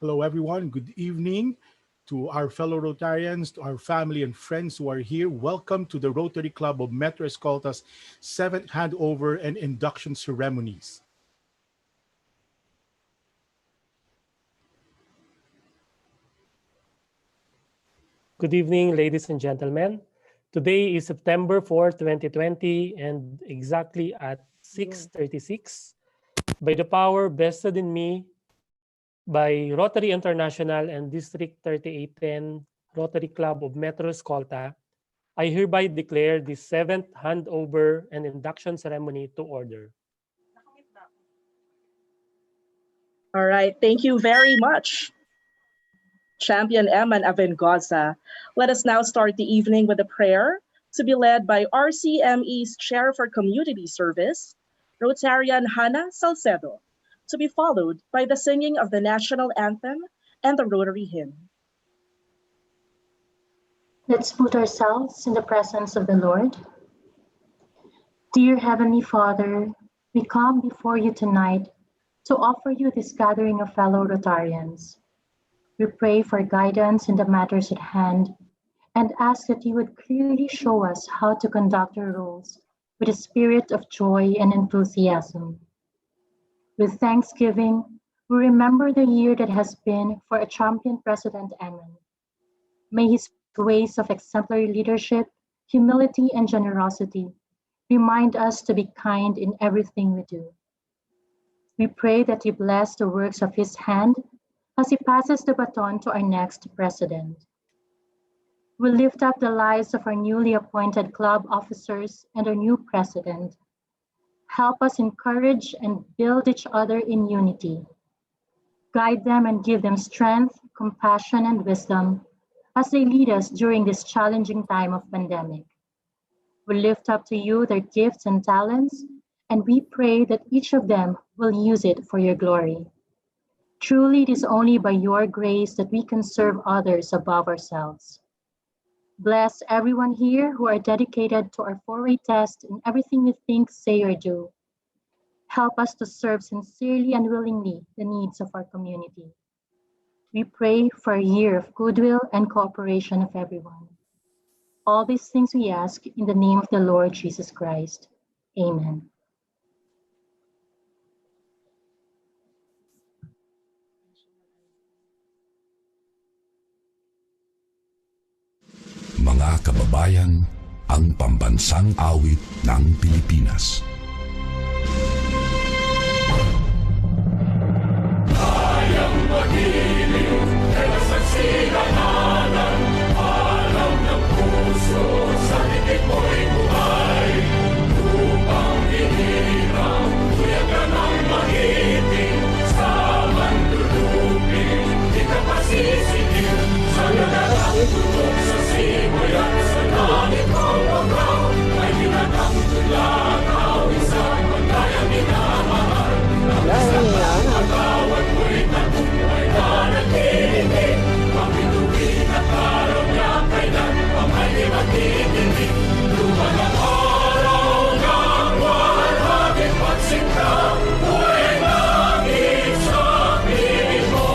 Hello, everyone. Good evening to our fellow Rotarians, to our family and friends who are here. Welcome to the Rotary Club of Metro Escolta's 7th Handover and Induction Ceremonies. Good evening, ladies and gentlemen. Today is September 4, 2020, and exactly at 6:36, by the power vested in me by Rotary International and District 3810 Rotary Club of Metro Escolta, I hereby declare the 7th Handover and Induction Ceremony to order. All right, thank you very much, Champion Eman Avengoza. Let us now start the evening with a prayer to be led by RCME's Chair for Community Service, Rotarian Hannah Salcedo, to be followed by the singing of the national anthem and the Rotary hymn. Let's put ourselves in the presence of the Lord. Dear Heavenly Father, we come before you tonight to offer you this gathering of fellow Rotarians. We pray for guidance in the matters at hand and ask that you would clearly show us how to conduct our roles with a spirit of joy and enthusiasm. With thanksgiving, we remember the year that has been for a champion President Eman. May his ways of exemplary leadership, humility, and generosity remind us to be kind in everything we do. We pray that you bless the works of his hand as he passes the baton to our next president. We lift up the lives of our newly appointed club officers and our new president. Help us encourage and build each other in unity. Guide them and give them strength, compassion, and wisdom as they lead us during this challenging time of pandemic. We lift up to you their gifts and talents, and we pray that each of them will use it for your glory. Truly, it is only by your grace that we can serve others above ourselves. Bless everyone here who are dedicated to our 4-way test in everything we think, say, or do. Help us to serve sincerely and willingly the needs of our community. We pray for a year of goodwill and cooperation of everyone. All these things we ask in the name of the Lord Jesus Christ. Amen. Mga kababayan, ang pambansang awit ng Pilipinas. Kayang magiliw, kaya sa sinananan, alam ng puso, sa titik mo'y buhay. Upang hinirang, tuyagan ang magiting, sa mandulupin, di ka pasisigil, sa lahat tulog sa simoy at sa langit ng wagaw, ay ginagang tulakaw, isang maglayang minamahal, ng isang magawad mo'y tagumpay na nagtinig, ang bituin at araw niya kailan pa may magtitig, luman ang araw ng walang pagsinta, buhay langit sa piling mo,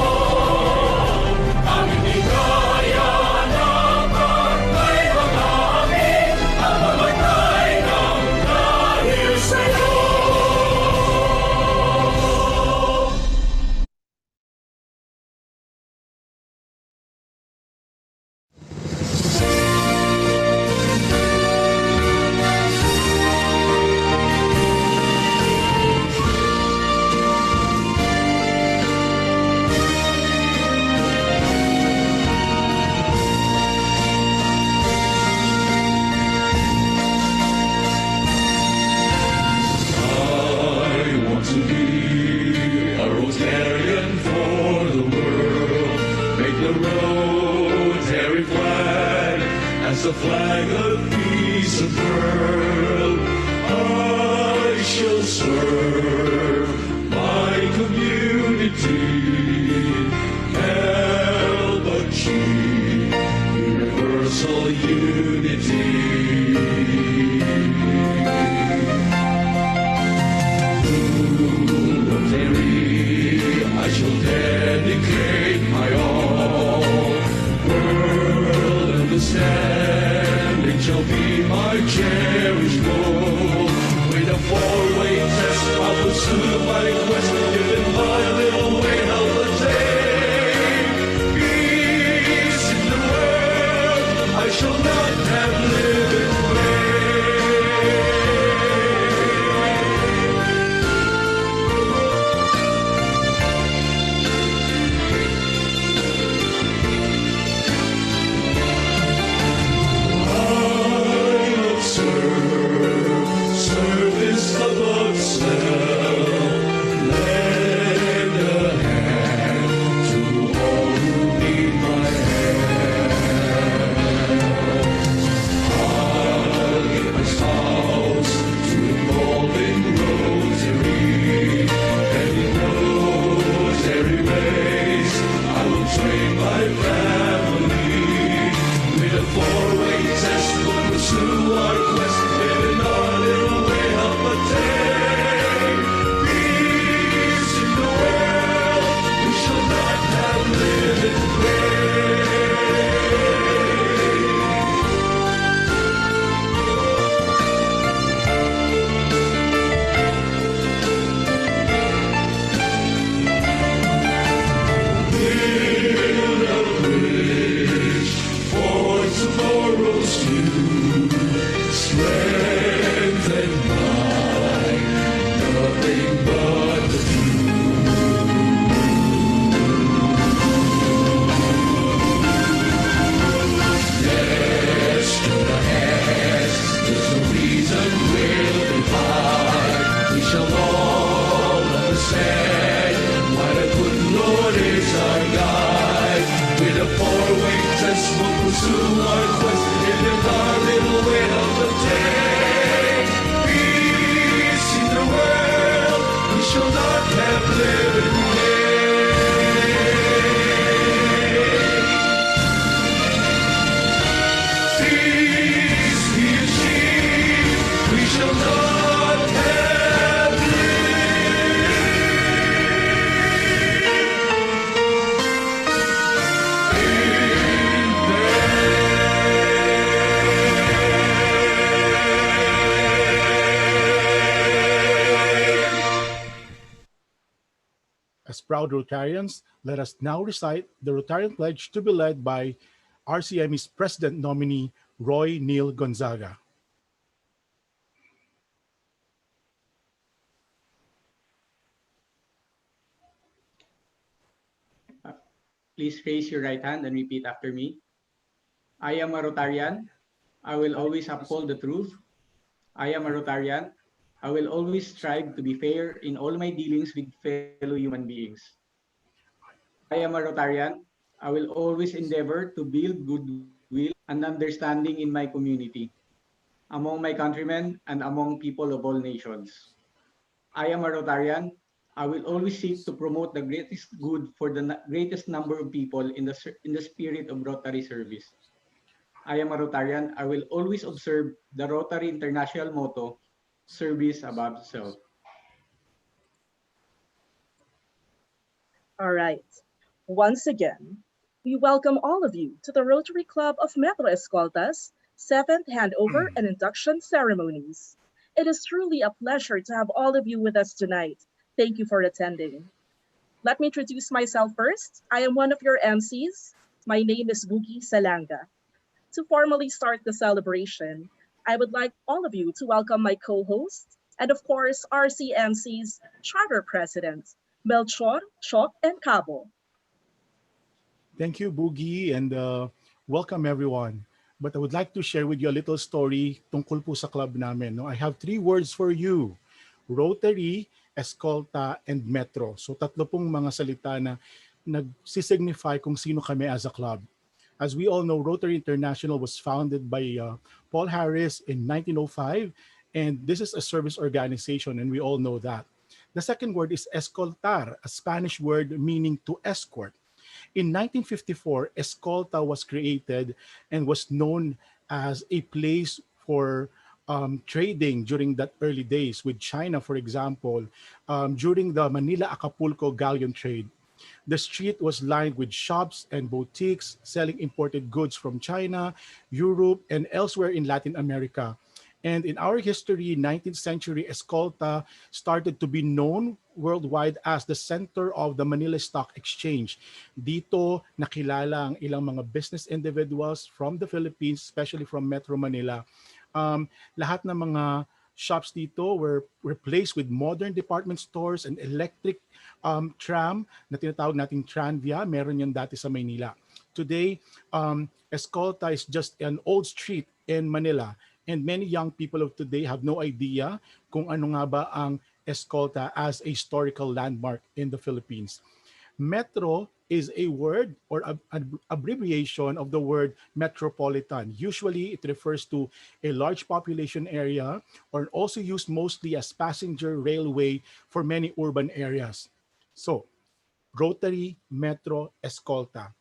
ang hindi kaya ng pagkay mga amin, ang mamatay ng dahil sa'yo. I want to be a Rotarian for the world. Make the Rotary flag as a flag of peace and pearl. I shall serve my community, help achieve universal unity. Rotary, I shall dedicate my cherished goal. With a four-way test, I pursue my quest, giving my little way of the day. Peace in the world, I shall not have lived in vain. Service above self, lend a hand to all who need my help. I'll give my spouse to involving Rotary, and in Rotary ways I will train my family. With a four-way test, we'll pursue our quest, living our little way of a day. Peace in the world, we shall not have lived in vain. Build a bridge for tomorrow's you. Strengthen mine, nothing but the yes to the hands, there's no reason we'll divide. We shall all understand why the good Lord is our guide. With a four-way test, we'll pursue our quest, living our little way of the day. Peace in the world, we shall not have lived in vain. Peace be achieved, we shall not have As proud Rotarians, let us now recite the Rotarian Pledge to be led by RCME's President nominee, Roy Neil Gonzaga. Please raise your right hand and repeat after me. I am a Rotarian. I will always uphold the truth. I am a Rotarian. I will always strive to be fair in all my dealings with fellow human beings. I am a Rotarian. I will always endeavor to build goodwill and understanding in my community, among my countrymen, and among people of all nations. I am a Rotarian. I will always seek to promote the greatest good for the greatest number of people in the spirit of Rotary service. I am a Rotarian. I will always observe the Rotary International motto, service above self. All right. Once again, we welcome all of you to the Rotary Club of Metro Escolta's 7th Handover and Induction Ceremonies. It is truly a pleasure to have all of you with us tonight. Thank you for attending. Let me introduce myself first. I am one of your MCs. My name is Boogie Salanga. To formally start the celebration, I would like all of you to welcome my co-host and of course RCMC's Charter President, Melchor, Chok, and Cabo. Thank you, Boogie, and welcome everyone. But I would like to share with you a little story tungkol po sa club namin. No? I have 3 words for you. Rotary, Escolta, and Metro. So tatlo pong mga salita na nagsisignify kung sino kami as a club. As we all know, Rotary International was founded by Paul Harris in 1905, and this is a service organization, and we all know that. The second word is escoltar, a Spanish word meaning to escort. In 1954, Escolta was created and was known as a place for trading during that early days with China, for example, during the Manila-Acapulco galleon trade. The street was lined with shops and boutiques selling imported goods from China, Europe, and elsewhere in Latin America. And in our history, 19th century Escolta started to be known worldwide as the center of the Manila Stock Exchange. Dito nakilala ang ilang mga business individuals from the Philippines, especially from Metro Manila. Lahat ng mga shops dito were replaced with modern department stores and electric tram na tinatawag nating Tranvia. Meron yan dati sa Maynila. Today, Escolta is just an old street in Manila. And many young people of today have no idea kung ano nga ba ang Escolta as a historical landmark in the Philippines. Metro is a word or an abbreviation of the word metropolitan. Usually, it refers to a large population area or also used mostly as passenger railway for many urban areas. So, Rotary Metro Escolta.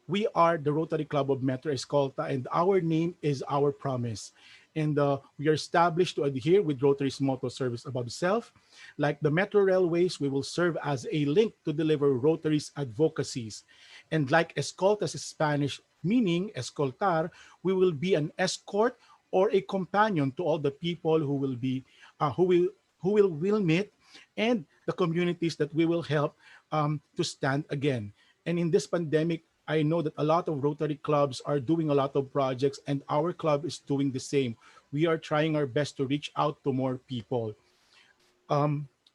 We are the Rotary Club of Metro Escolta, and our name is our promise. And we are established to adhere with Rotary's motto, service above self. Like the Metro Railways, we will serve as a link to deliver Rotary's advocacies. And like Escolta's Spanish meaning, escoltar, we will be an escort or a companion to all the people who will be, will meet, and the communities that we will help to stand again. And in this pandemic, I know that a lot of Rotary clubs are doing a lot of projects, and our club is doing the same. We are trying our best to reach out to more people.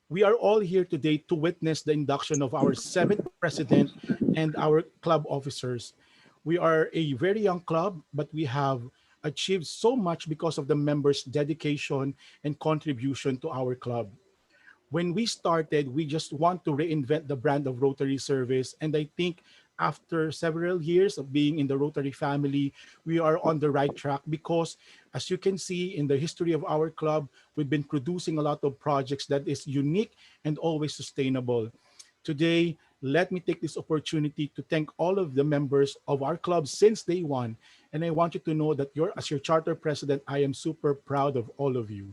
We are all here today to witness the induction of our seventh president and our club officers. We are a very young club, but we have achieved so much because of the members' dedication and contribution to our club. When we started, we just want to reinvent the brand of Rotary service. And I think after several years of being in the Rotary family, we are on the right track because, as you can see in the history of our club, we've been producing a lot of projects that is unique and always sustainable. Today, let me take this opportunity to thank all of the members of our club since day one. And I want you to know that as your charter president, I am super proud of all of you.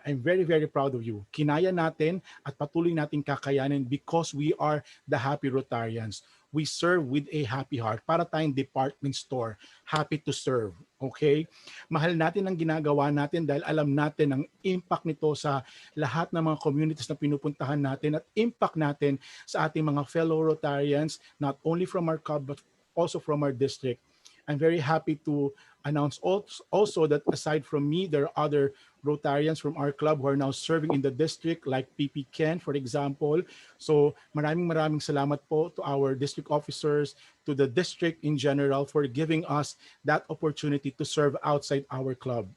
I'm very, very proud of you. Kinaya natin at patuloy nating kakayanin because we are the happy Rotarians. We serve with a happy heart. Para tayong department store, happy to serve. Okay? Mahal natin ang ginagawa natin dahil alam natin ang impact nito sa lahat ng mga communities na pinupuntahan natin at impact natin sa ating mga fellow Rotarians, not only from our club but also from our district. I'm very happy to announce also that aside from me, there are other Rotarians from our club who are now serving in the district, like TP Ken, for example. So maraming salamat po to our district officers, to the district in general for giving us that opportunity to serve outside our club.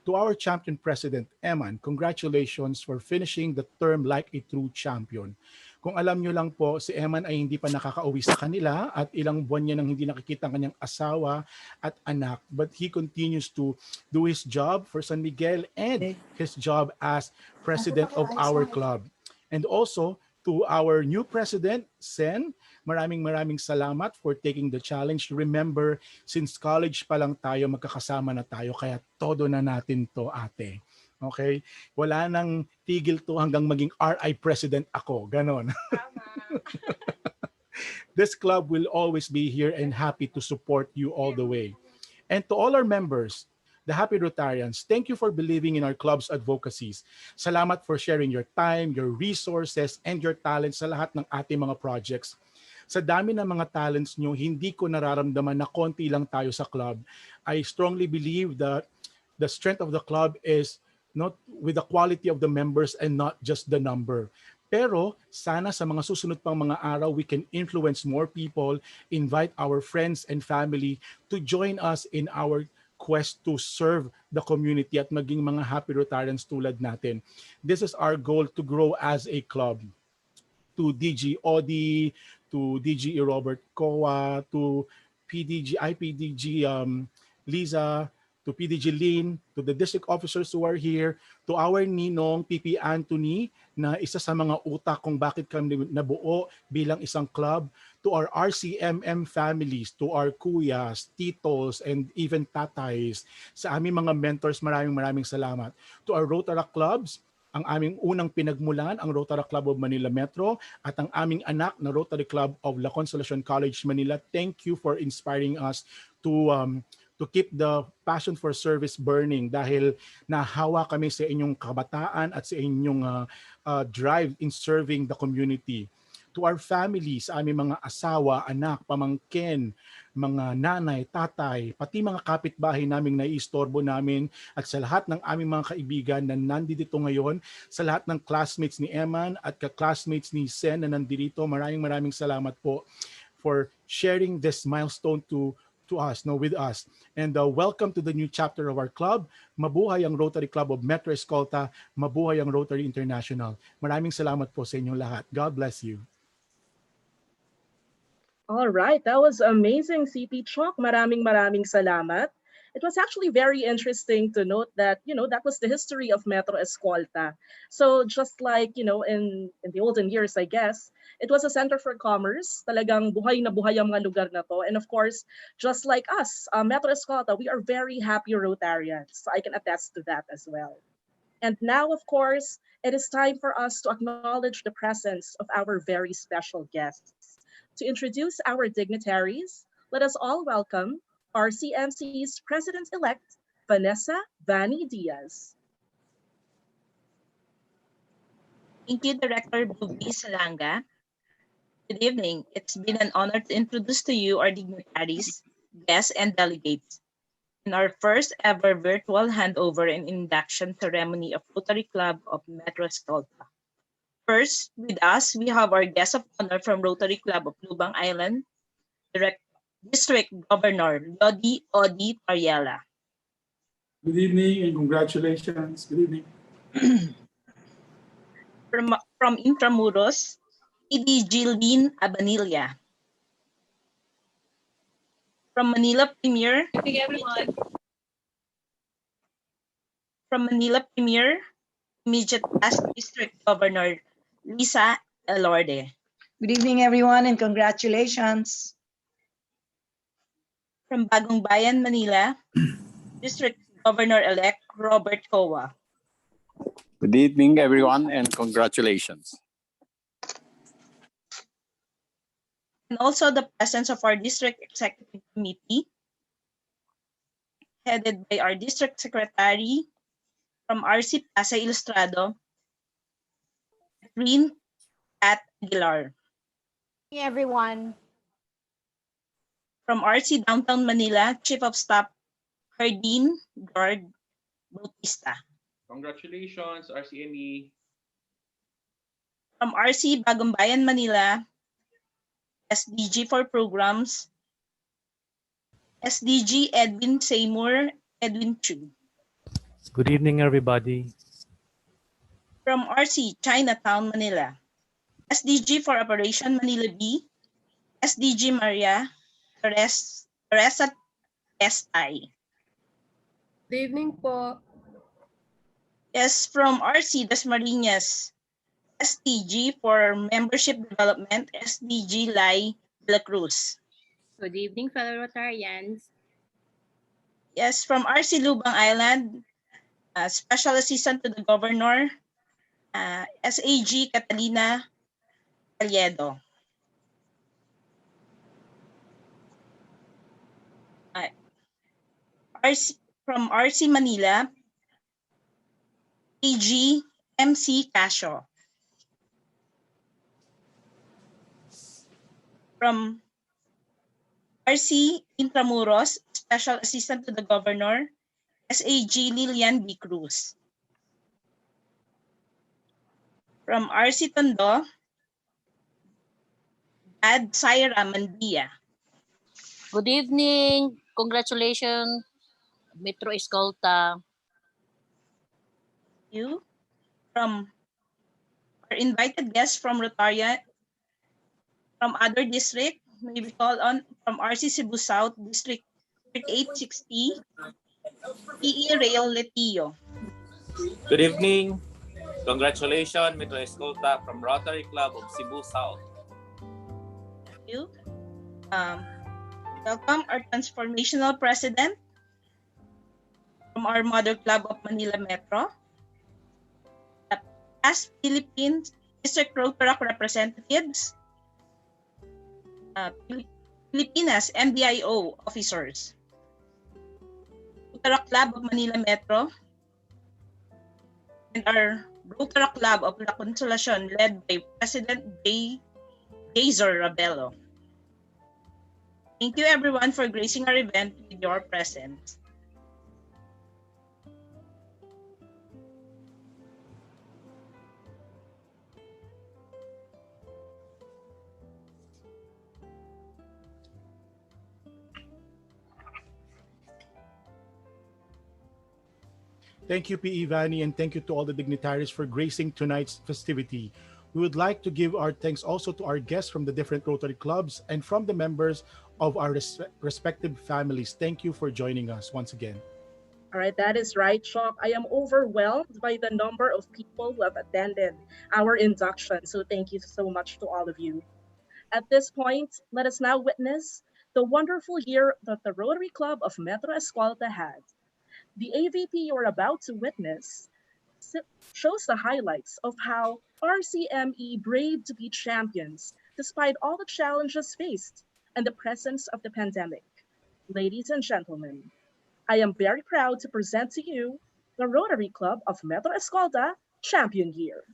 To our champion president, Eman, congratulations for finishing the term like a true champion. Kung alam nyo lang po, si Eman ay hindi pa nakakauwi sa kanila at ilang buwan niya nang hindi nakikita ang kanyang asawa at anak. But he continues to do his job for San Miguel and his job as president of our club. And also, to our new president, Sen, maraming salamat for taking the challenge. Remember, since college pa lang tayo, magkakasama na tayo, kaya todo na natin to, ate. Okay? Wala nang tigil to hanggang maging RI president ako. Ganon. Tama. This club will always be here and happy to support you all the way. And to all our members, the Happy Rotarians, thank you for believing in our club's advocacies. Salamat for sharing your time, your resources, and your talents sa lahat ng ating mga projects. Sa dami ng mga talents nyo, hindi ko nararamdaman na konti lang tayo sa club. I strongly believe that the strength of the club is not with the quality of the members and not just the number. Pero sana sa mga susunod pang mga araw, we can influence more people, invite our friends and family to join us in our quest to serve the community at maging mga happy Rotarians tulad natin. This is our goal, to grow as a club. To DG Odi, to DG Robert Kova, to IPDG Liza, to PDG Lin, to the district officers who are here, to our ninong PP Anthony na isa sa mga utak kung bakit kami nabuo bilang isang club, to our RCMM families, to our kuyas, titos, and even tatays, sa aming mga mentors, maraming salamat. To our Rotary clubs, ang aming unang pinagmulan, ang Rotary Club of Manila Metro, at ang aming anak na Rotary Club of La Consolacion College, Manila. Thank you for inspiring us to keep the passion for service burning dahil nahawa kami sa inyong kabataan at sa inyong drive in serving the community. To our families, aming mga asawa, anak, pamangkin, mga nanay, tatay, pati mga kapitbahay naming naiistorbo namin, at sa lahat ng aming mga kaibigan na nandito ngayon, sa lahat ng classmates ni Eman at ka-classmates ni Sen na nandito, maraming salamat po for sharing this milestone to us, with us. And welcome to the new chapter of our club. Mabuhay ang Rotary Club of Metro Escolta. Mabuhay ang Rotary International. Maraming salamat po sa inyong lahat. God bless you. All right, that was amazing, CP Chok. Maraming salamat. It was actually very interesting to note that, that was the history of Metro Escolta. So just like, in the olden years, I guess, it was a center for commerce. Talagang buhay na buhay ang mga lugar na to. And of course, just like us, Metro Escolta, we are very happy Rotarians. So I can attest to that as well. And now, of course, it is time for us to acknowledge the presence of our very special guests. To introduce our dignitaries, let us all welcome RCMC's President-elect, Vanessa Vani Diaz. Thank you, Director Bubi Salanga. Good evening. It's been an honor to introduce to you our dignitaries, guests, and delegates in our first ever virtual handover and induction ceremony of Rotary Club of Metro Escolta. First, with us, we have our guest of honor from Rotary Club of Lubang Island, District Governor Lodi Odi Tariela. Good evening and congratulations. Good evening. From Intramuros, ED Jilin Abanilla. From Manila Premier, immediate past District Governor Lisa Elorde. Good evening, everyone, and congratulations. From Bagong Bayan, Manila, District Governor-elect Robert Kova. Good evening, everyone, and congratulations. And also the presence of our District Executive Committee, headed by our District Secretary from RC Pasay Ilustrado, Catherine Kat Aguilar. Hey, everyone. From RC Downtown Manila, Chief of Staff Hardin Guard Bautista. Congratulations, RCME. From RC Bagong Bayan, Manila, SDG for Programs, SDG Edwin Seymour, Edwin Chu. Good evening, everybody. From RC Chinatown, Manila, SDG for Operation Manila B, SDG Maria Teresa Estay. Good evening po. Yes, from RC Dasmariñas, SDG for Membership Development, SDG Lai de la Cruz. Good evening, fellow Rotarians. Yes, from RC Lubang Island, Special Assistant to the Governor, SAG Catalina Caliedo. From RC Manila, AG MC Casio. From RC Intramuros, Special Assistant to the Governor, SAG Lilian B. Cruz. From RC Tondo, Ad Saira Mandia. Good evening. Congratulations, Metro Escolta. You. From our invited guests from Rotary, from other district, may we call on from RC Cebu South, District 3860, PE Rail Letillo. Good evening. Congratulations, Metro Escolta from Rotary Club of Cebu South. Thank you. Welcome our transformational president from our mother club of Manila Metro, past Philippines District Rotary representatives, Filipinas MDIO officers, Rotary Club of Manila Metro, and our Rotary Club of La Consolacion led by President Jazer Rabello. Thank you everyone for gracing our event with your presence. Thank you, P. Ivani, and thank you to all the dignitaries for gracing tonight's festivity. We would like to give our thanks also to our guests from the different Rotary clubs and from the members of our respective families. Thank you for joining us once again. All right, that is right, Shock. I am overwhelmed by the number of people who have attended our induction. So thank you so much to all of you. At this point, let us now witness the wonderful year that the Rotary Club of Metro Escolta had. The AVP you're about to witness shows the highlights of how RCME braved to be champions despite all the challenges faced and the presence of the pandemic. Ladies and gentlemen, I am very proud to present to you the Rotary Club of Metro Escolta Champion Year.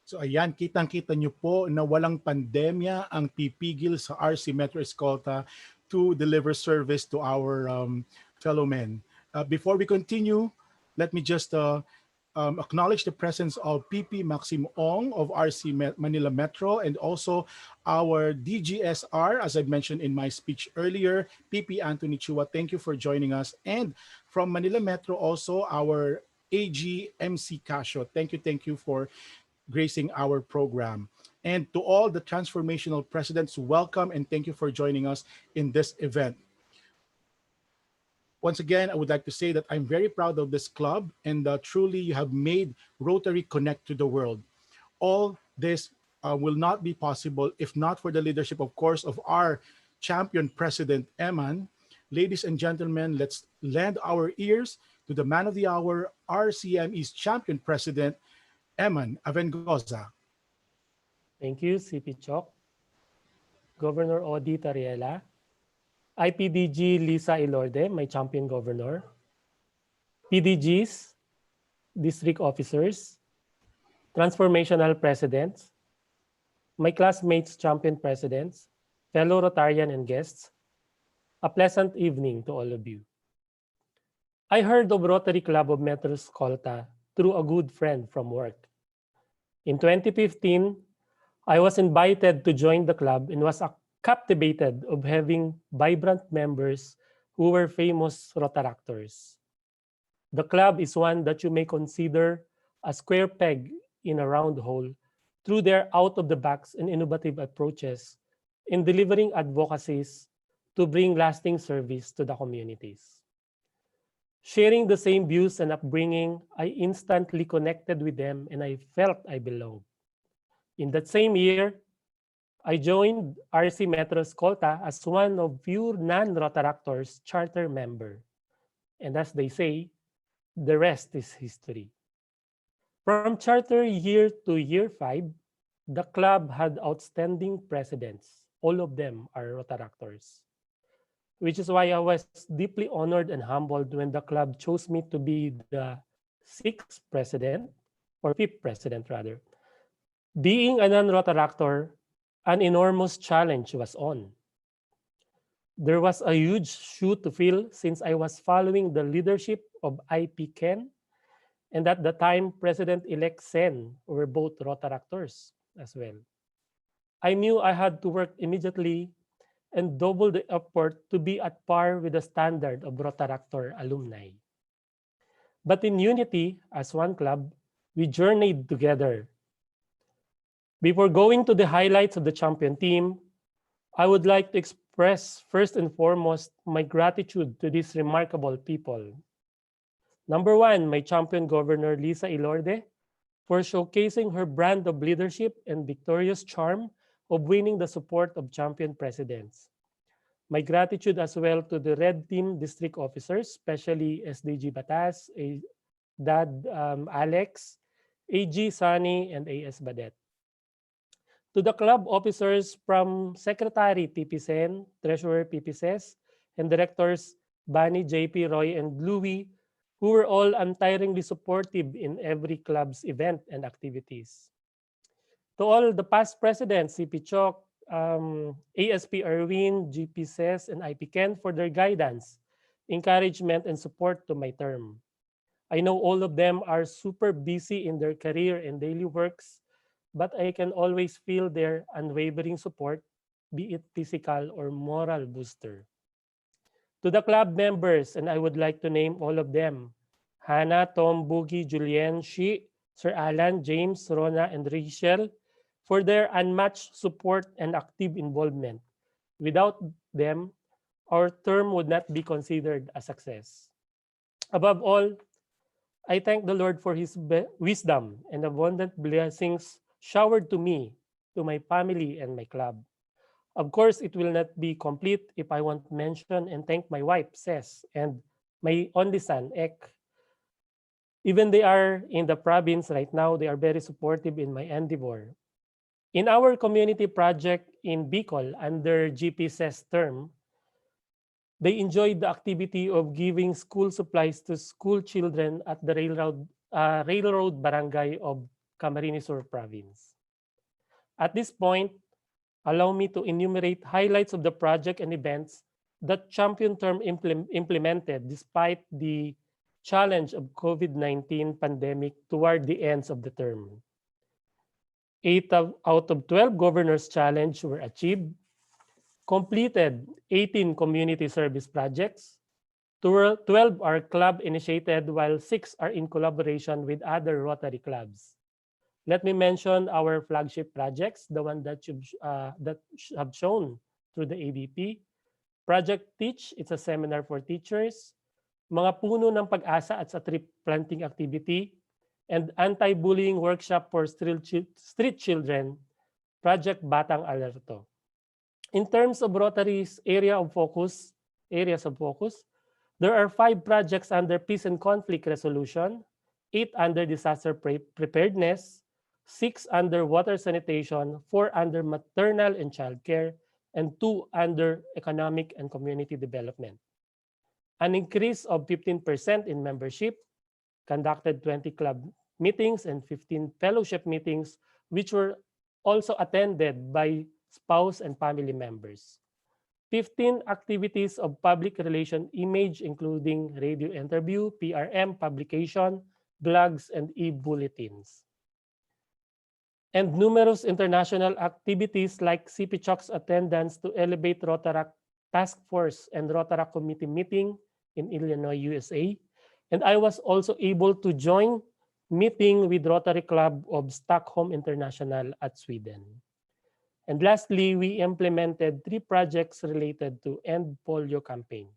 So ayan, kitang-kita nyo po na walang pandemya ang pipigil sa RC Metro Escolta to deliver service to our fellow men. Before we continue, let me just acknowledge the presence of PP Maxim Ong of RC Manila Metro, and also our DGSR, as I mentioned in my speech earlier, PP Anthony Chua. Thank you for joining us. And from Manila Metro also, our AG MC Casio. Thank you for gracing our program. And to all the transformational presidents, welcome and thank you for joining us in this event. Once again, I would like to say that I'm very proud of this club, and truly you have made Rotary connect to the world. All this will not be possible if not for the leadership, of course, of our champion president, Eman. Ladies and gentlemen, let's lend our ears to the man of the hour, RCME's champion president, Eman Avengoza. Thank you, CP Chok. Governor Odi Tariela. IPDG Lisa Ilorde, my champion governor. PDGs, district officers, transformational presidents, my classmates, champion presidents, fellow Rotarian and guests, a pleasant evening to all of you. I heard of Rotary Club of Metro Escolta through a good friend from work. In 2015, I was invited to join the club and was captivated of having vibrant members who were famous Rotaractors. The club is one that you may consider a square peg in a round hole through their out-of-the-box and innovative approaches in delivering advocacies to bring lasting service to the communities. Sharing the same views and upbringing, I instantly connected with them and I felt I belonged. In that same year, I joined RC Metro Escolta as one of few non-Rotaractors charter member. And as they say, the rest is history. From charter year to year 5, the club had outstanding presidents. All of them are Rotaractors, which is why I was deeply honored and humbled when the club chose me to be the 6th president, or 5th president rather. Being a non-Rotaractor, an enormous challenge was on. There was a huge shoe to fill since I was following the leadership of IP Ken, and at the time, President-elect Sen were both Rotaractors as well. I knew I had to work immediately and double the effort to be at par with the standard of Rotaractor alumni. But in unity, as one club, we journeyed together. Before going to the highlights of the champion team, I would like to express first and foremost my gratitude to these remarkable people. Number one, my champion governor, Lisa Ilorde, for showcasing her brand of leadership and victorious charm of winning the support of champion presidents. My gratitude as well to the Red Team district officers, especially SDG Batas, Dad Alex, AG Sani, and AS Badet. To the club officers from Secretary TP Sen, Treasurer PP Ses, and Directors Bani, JP, Roy, and Louie, who were all untiringly supportive in every club's event and activities. To all the past presidents, CP Chok, ASP Erwin, GP Ses, and IP Ken for their guidance, encouragement, and support to my term. I know all of them are super busy in their career and daily works, but I can always feel their unwavering support, be it physical or moral booster. To the club members, and I would like to name all of them, Hannah, Tom, Boogie, Julien, Shi, Sir Alan, James, Rona, and Rachel, for their unmatched support and active involvement. Without them, our term would not be considered a success. Above all, I thank the Lord for his wisdom and abundant blessings showered to me, to my family, and my club. Of course, it will not be complete if I won't mention and thank my wife, Ses, and my only son, Ek. Even they are in the province right now, they are very supportive in my endeavor. In our community project in Bicol under GP Ses term, they enjoyed the activity of giving school supplies to school children at the railroad barangay of Camarines Sur Province. At this point, allow me to enumerate highlights of the project and events that Champion Term implemented despite the challenge of COVID-19 pandemic toward the ends of the term. 8 out of 12 Governor's Challenge were achieved, completed 18 community service projects, 12 are club initiated while 6 are in collaboration with other Rotary clubs. Let me mention our flagship projects, the one that have shown through the ADP. Project Teach, it's a seminar for teachers. Mga Puno ng Pag-asa at sa tree planting activity. And anti-bullying workshop for street children, Project Batang Alerto. In terms of Rotary's areas of focus, there are 5 projects under peace and conflict resolution, 8 under disaster preparedness, 6 under water sanitation, 4 under maternal and child care, and 2 under economic and community development. An increase of 15% in membership, conducted 20 club meetings and 15 fellowship meetings, which were also attended by spouse and family members. 15 activities of public relation image, including radio interview, PRM, publication, blogs, and e-bulletins. And numerous international activities like CP Chok's attendance to elevate Rotaract Task Force and Rotaract Committee meeting in Illinois, USA. And I was also able to join meeting with Rotary Club of Stockholm International at Sweden. And lastly, we implemented 3 projects related to End Polio campaign.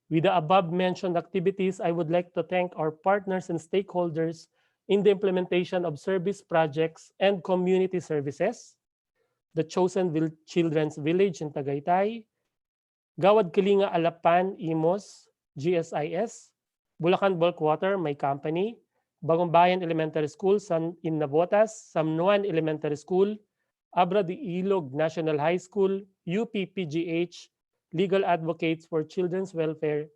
With the above-mentioned activities, I would like to thank our partners and stakeholders in the implementation of service projects and community services, the Chosen Children's Village in Tagaytay, Gawad Kalinga Alapan, Imos, GSIS, Bulacan Bulk Water, my company, Bagong Bayan Elementary School in Navotas, Samnuan Elementary School, Abra de Ilog National High School, UPPGH, Legal Advocates for Children's Welfare,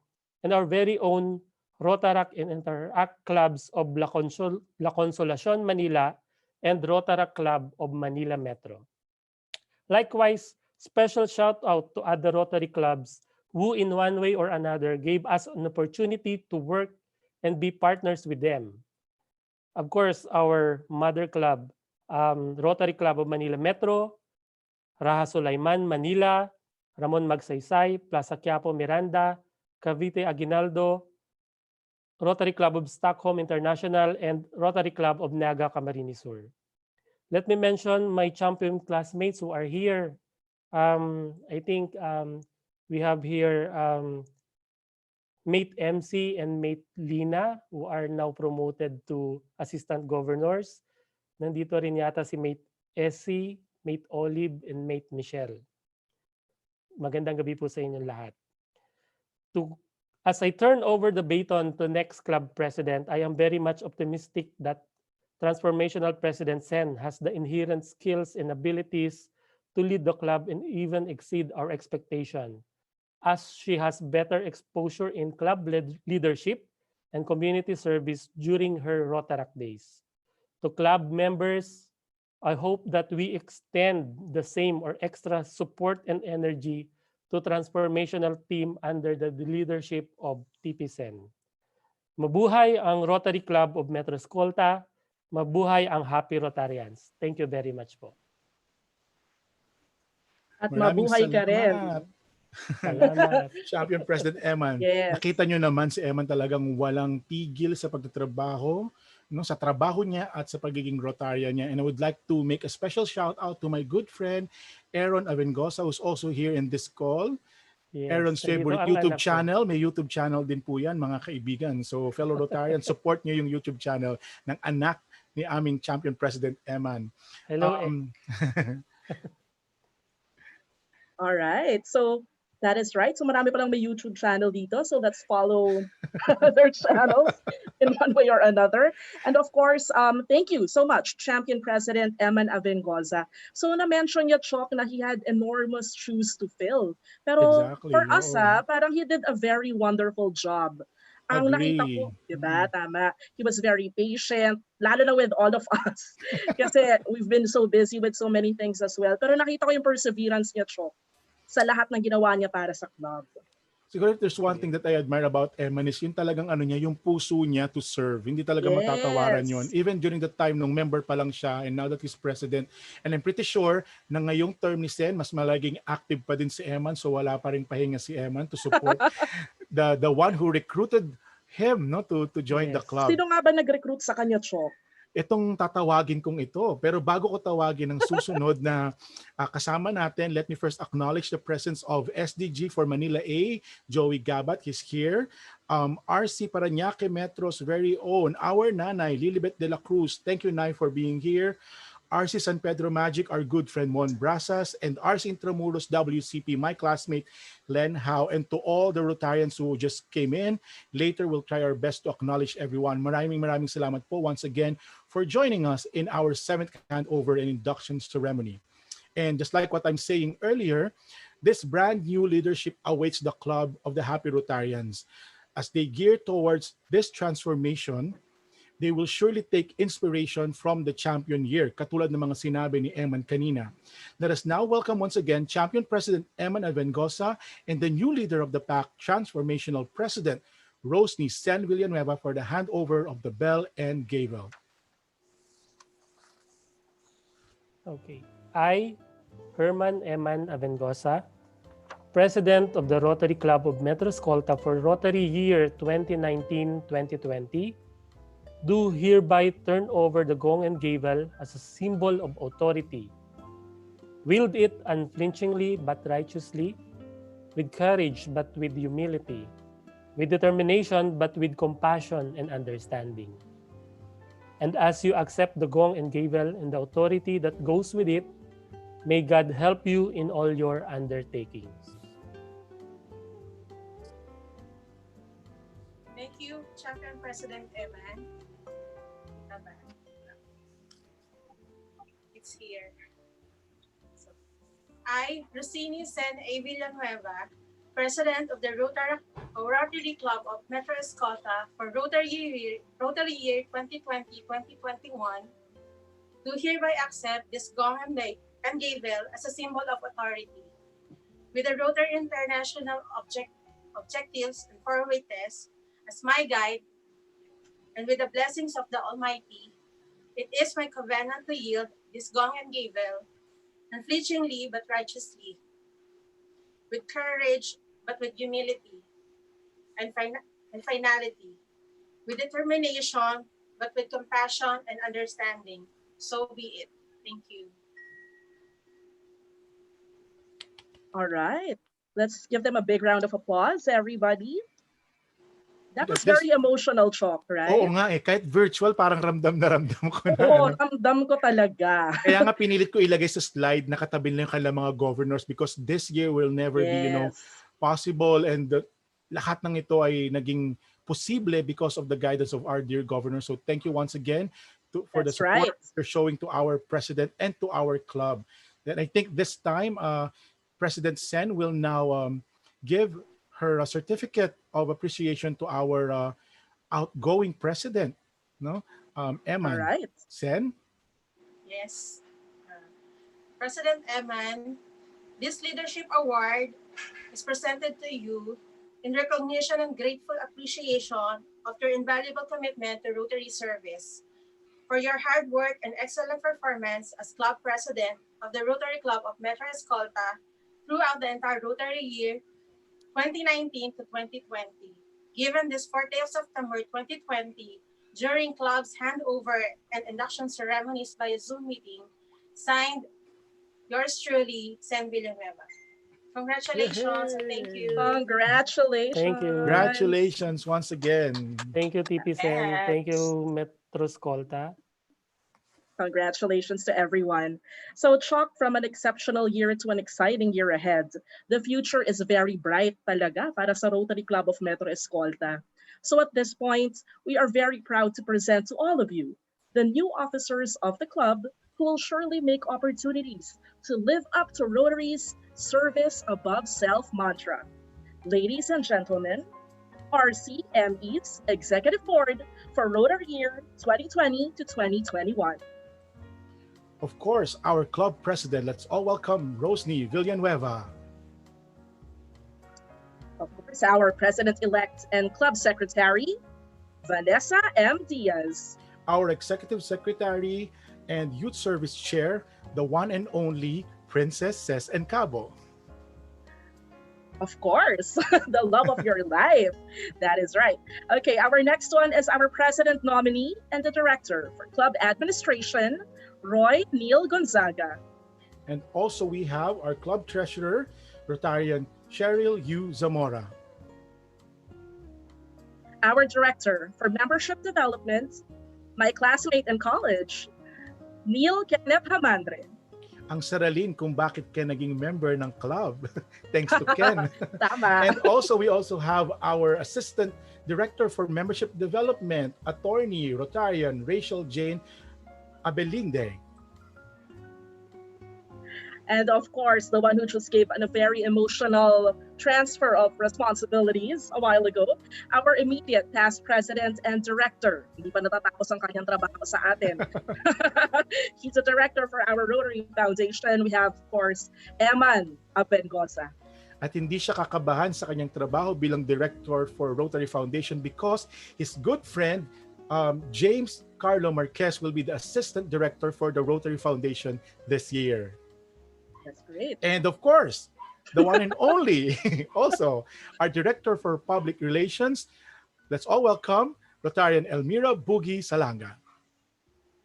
and our very own Rotaract and Interact Clubs of La Consolacion, Manila, and Rotaract Club of Manila Metro. Likewise, special shout out to other Rotary clubs who in one way or another gave us an opportunity to work and be partners with them. Of course, our mother club, Rotary Club of Manila Metro, Raha Sulaiman, Manila, Ramon Magsaysay, Plaza Quiapo, Miranda, Cavite Aguinaldo, Rotary Club of Stockholm International, and Rotary Club of Naga, Camarines Sur. Let me mention my champion classmates who are here. I think we have here Mate MC and Mate Lina, who are now promoted to assistant governors. Nandito rin yata si Mate Essie, Mate Olive, and Mate Michelle. Magandang gabi po sa inyong lahat. As I turn over the baton to next club president, I am very much optimistic that transformational President Sen has the inherent skills and abilities to lead the club and even exceed our expectation, as she has better exposure in club leadership and community service during her Rotaract days. To club members, I hope that we extend the same or extra support and energy to transformational team under the leadership of TP Sen. Mabuhay ang Rotary Club of Metro Escolta. Mabuhay ang Happy Rotarians. Thank you very much po. At mabuhay ka rin. Salamat. Champion President Eman. Yes. Nakita nyo naman si Eman talagang walang tigil sa pagtatrabaho, no, sa trabaho niya at sa pagiging Rotarian niya. And I would like to make a special shout out to my good friend Aaron Avengosa, who's also here in this call. Yes. Aaron's favorite YouTube channel. May YouTube channel din po yan, mga kaibigan. So fellow Rotarian, support niyo yung YouTube channel ng anak ni aming Champion President Eman. Hello. All right. So that is right. So marami palang may YouTube channel dito. So let's follow their channels in one way or another. And of course, thank you so much, Champion President Eman Avengoza. So na-mention niya, Chok, na he had enormous shoes to fill. Pero Exactly, for us, parang he did a very wonderful job. Ang nakita Agree. ko, di ba, tama, he was very patient, lalo na with all of us. Kasi we've been so busy with so many things as well. Pero nakita ko yung perseverance niya, Chok, sa lahat ng ginawa niya para sa club. Siguro if there's one thing that I admire about Eman is yung talagang ano niya, yung puso niya to serve. Hindi talaga matatawaran yon. Yes. Even during the time nung member pa lang siya and now that he's president. And I'm pretty sure na ngayong term ni Sen, mas malaging active pa din si Eman. So wala pa rin pahinga si Eman to support the one who recruited him, no, to join the club. Sino nga ba nag-recruit sa kanya, Chok? Itong tatawagin kong ito. Pero bago ko tawagin ang susunod na kasama natin, let me first acknowledge the presence of SDG for Manila A, Joey Gabat. He's here. RC Parañaque Metro's very own, our nanay, Lilibet de la Cruz. Thank you, Nay, for being here. RC San Pedro Magic, our good friend Mon Brasas, and RC Intramuros WCP, my classmate Len Howe, and to all the Rotarians who just came in. Later, we'll try our best to acknowledge everyone. Maraming salamat po once again for joining us in our 7th handover and induction ceremony. And just like what I'm saying earlier, this brand new leadership awaits the club of the Happy Rotarians. As they gear towards this transformation, they will surely take inspiration from the champion year, katulad ng mga sinabi ni Eman kanina. Let us now welcome once again Champion President Eman Avengosa and the new leader of the pack, Transformational President Rotary Sen Villanueva, for the handover of the bell and gavel. Okay. I, Herman Eman Avengosa, President of the Rotary Club of Metro Escolta for Rotary Year 2019-2020, do hereby turn over the gong and gavel as a symbol of authority. Wield it unflinchingly but righteously, with courage but with humility, with determination but with compassion and understanding. And as you accept the gong and gavel and the authority that goes with it, may God help you in all your undertakings. Thank you, Champion President Eman. It's here. So, I, Rosini Sen Villanueva, President of the Rotary Club of Metro Escolta for Rotary Year 2020-2021, do hereby accept this gong and gavel as a symbol of authority. With the Rotary International objectives and four-way test as my guide, and with the blessings of the Almighty, it is my covenant to yield this gong and gavel, unflinchingly but righteously, with courage but with humility, and finality, with determination but with compassion and understanding. So be it. Thank you. All right. Let's give them a big round of applause, everybody. That was very emotional, Chok, right? Oo nga eh. Kahit virtual, parang ramdam na ramdam ko na. Oo, ramdam ko talaga. Kaya nga pinilit ko ilagay sa slide na katabi lang yung kanilang mga governors because this year will never be, possible, and lahat ng ito ay naging posible because of the guidance of our dear governor. So thank you once again for the support you're showing to our president and to our club. Then I think this time, President Sen will now give her a certificate of appreciation to our outgoing president, no? Eman. All right. Sen? Yes. President Eman, this leadership award is presented to you in recognition and grateful appreciation of your invaluable commitment to Rotary service, for your hard work and excellent performance as club president of the Rotary Club of Metro Escolta throughout the entire Rotary Year 2019 to 2020. Given this 4th day of September 2020, during club's handover and induction ceremonies by a Zoom meeting, signed yours truly, Sen Villanueva. Congratulations and thank you. Congratulations. Thank you. Congratulations once again. Thank you, TP Sen. Thank you, Metro Escolta. Congratulations to everyone. So, Chuck, from an exceptional year to an exciting year ahead, the future is very bright talaga para sa Rotary Club of Metro Escolta. So at this point, we are very proud to present to all of you the new officers of the club who will surely make opportunities to live up to Rotary's service above self mantra. Ladies and gentlemen, RCME's Executive Board for Rotary Year 2020 to 2021. Of course, our club president. Let's all welcome Rotary Villanueva. Of course, our president-elect and club secretary, Vanessa M. Diaz. Our executive secretary and youth service chair, the one and only Princess Ces and Cabo. Of course, the love of your life. That is right. Okay, our next one is our president nominee and the director for club administration, Roy Neil Gonzaga. And also we have our club treasurer, Rotarian Cheryl U. Zamora. Our director for membership development, my classmate in college, Neil Kenneth Hamandre. Ang saralin kung bakit ka naging member ng club. Thanks to Ken. Tama. And we also have our assistant director for membership development, attorney Rotarian Rachel Jane Abelinde. And of course, the one who just gave a very emotional transfer of responsibilities a while ago, our immediate past president and director. Hindi pa natatapos ang kanyang trabaho sa atin. He's a director for our Rotary Foundation. We have, of course, Eman Abengosa. At hindi siya kakabahan sa kanyang trabaho bilang director for Rotary Foundation because his good friend, James Carlo Marquez, will be the assistant director for the Rotary Foundation this year. That's great. And of course, the one and only, also, our Director for Public Relations. Let's all welcome Rotarian Elmira Bugi Salanga.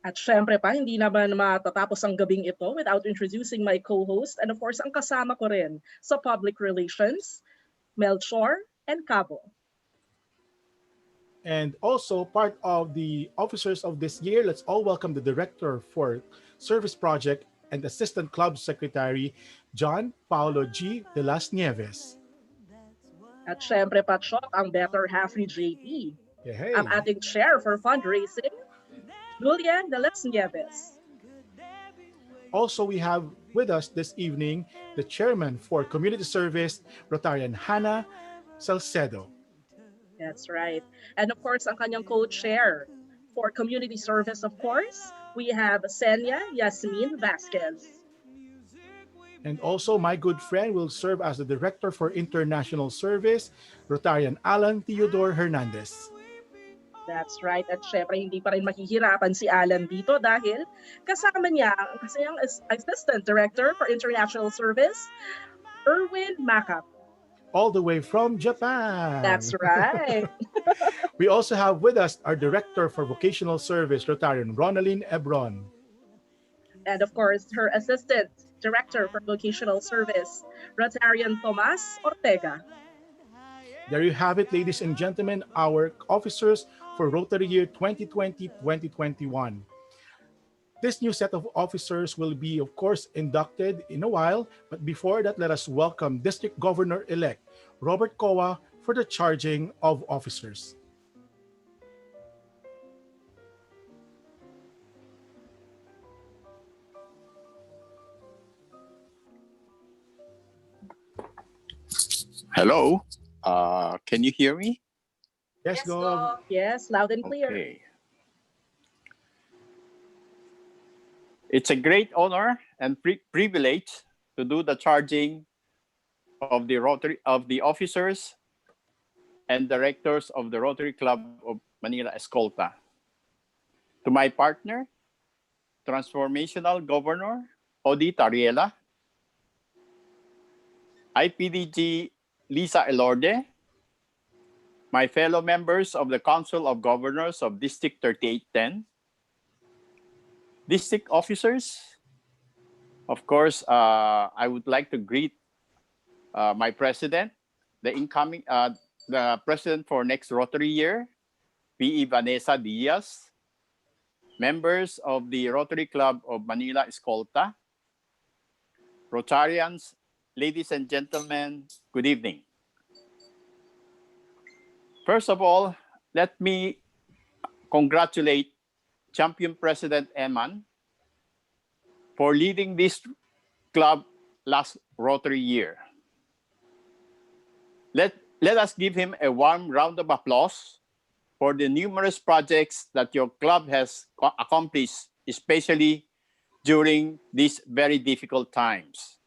At syempre pa, hindi naman matatapos ang gabing ito without introducing my co-host and of course, ang kasama ko rin sa Public Relations, Melchor and Cabo. And also part of the officers of this year, let's all welcome the Director for Service Project and Assistant Club Secretary, John Paulo G. de las Nieves. At syempre pa, Chok, ang better half ni JP. Hey. Ang ating chair for fundraising, Julian de las Nieves. Also, we have with us this evening the chairman for Community Service, Rotarian Hannah Salcedo. That's right. And of course, ang kanyang co-chair for Community Service, of course, we have Senia Yasmin Vasquez. And also, my good friend will serve as the Director for International Service, Rotarian Alan Theodore Hernandez. That's right. At syempre, hindi pa rin mahihirapan si Alan dito dahil kasama niya ang kasayang Assistant Director for International Service, Erwin Macap. All the way from Japan. That's right. We also have with us our Director for Vocational Service, Rotarian Ronaldine Ebron. And of course, her Assistant Director for Vocational Service, Rotarian Tomas Ortega. There you have it, ladies and gentlemen, our officers for Rotary Year 2020-2021. This new set of officers will be, of course, inducted in a while. But before that, let us welcome District Governor-elect Robert Kova for the charging of officers. Hello, can you hear me? Yes, Gov. Yes, loud and clear. Okay. It's a great honor and privilege to do the charging of the officers and directors of the Rotary Club of Manila Escolta. To my partner, Transformational Governor Odi Tariela, IPDG Lisa Elorde, my fellow members of the Council of Governors of District 3810, district officers, of course, I would like to greet my president, the president for next Rotary Year, P.E. Vanessa Diaz, members of the Rotary Club of Manila Escolta, Rotarians, ladies and gentlemen, good evening. First of all, let me congratulate Champion President Eman for leading this club last Rotary Year. Let us give him a warm round of applause for the numerous projects that your club has accomplished, especially during these very difficult times.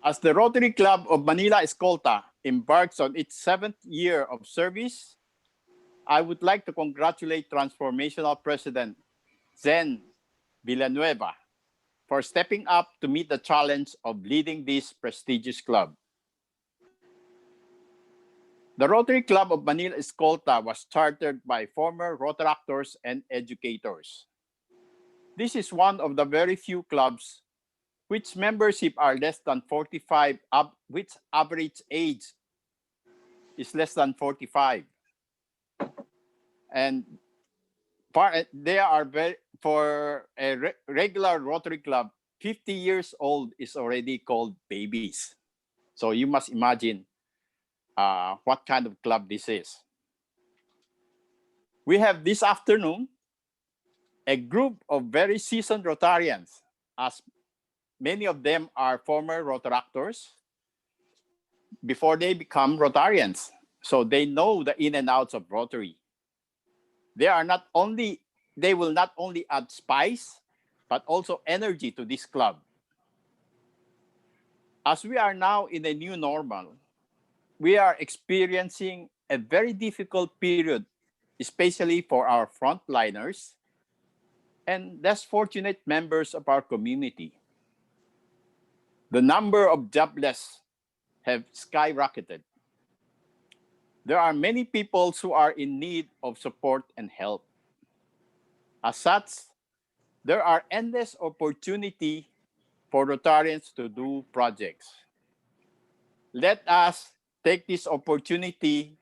As the Rotary Club of Manila Escolta embarks on its 7th year of service, I would like to congratulate Transformational President Sen Villanueva for stepping up to meet the challenge of leading this prestigious club. The Rotary Club of Manila Escolta was chartered by former Rotaractors and educators. This is one of the very few clubs which membership are less than 45, which average age is less than 45. And they are for a regular Rotary Club, 50 years old is already called babies. So you must imagine what kind of club this is. We have this afternoon a group of very seasoned Rotarians, as many of them are former Rotaractors before they become Rotarians. So they know the in and outs of Rotary. They will not only add spice, but also energy to this club. As we are now in a new normal, we are experiencing a very difficult period, especially for our frontliners and less fortunate members of our community. The number of jobless have skyrocketed. There are many people who are in need of support and help. As such, there are endless opportunities for Rotarians to do projects. Let us take this opportunity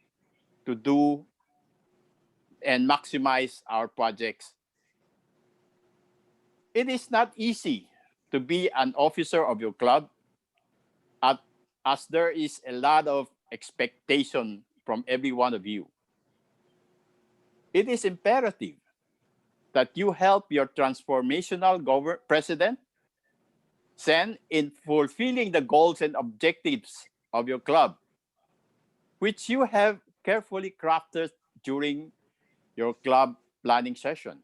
to do and maximize our projects. It is not easy to be an officer of your club, as there is a lot of expectation from every one of you. It is imperative that you help your transformational president, Sen, in fulfilling the goals and objectives of your club, which you have carefully crafted during your club planning session.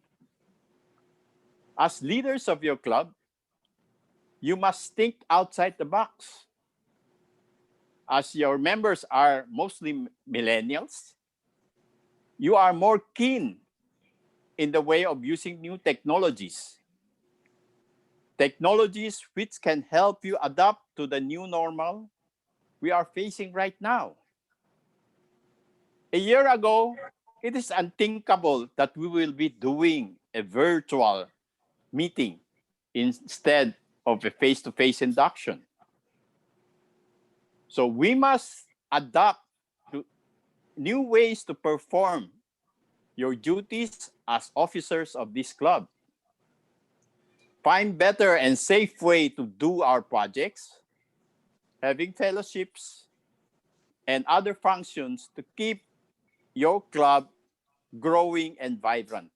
As leaders of your club, you must think outside the box. As your members are mostly millennials, you are more keen in the way of using new technologies. Technologies which can help you adapt to the new normal we are facing right now. A year ago, it is unthinkable that we will be doing a virtual meeting instead of a face-to-face induction. So we must adapt to new ways to perform your duties as officers of this club. Find better and safe way to do our projects, having fellowships, and other functions to keep your club growing and vibrant.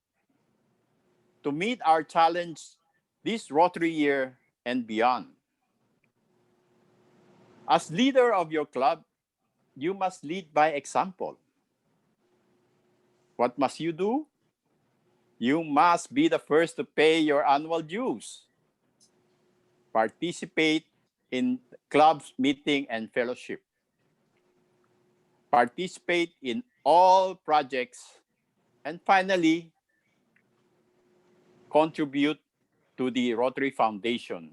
To meet our challenge this Rotary Year and beyond. As leader of your club, you must lead by example. What must you do? You must be the first to pay your annual dues. Participate in clubs, meeting, and fellowship. Participate in all projects. And finally, contribute to the Rotary Foundation.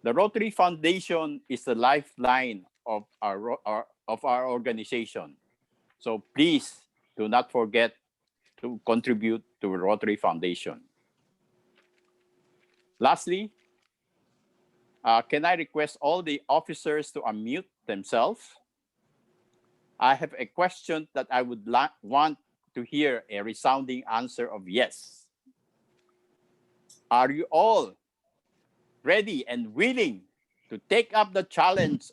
The Rotary Foundation is the lifeline of our organization. So please do not forget to contribute to the Rotary Foundation. Lastly, can I request all the officers to unmute themselves? I have a question that I would want to hear a resounding answer of yes. Are you all ready and willing to take up the challenge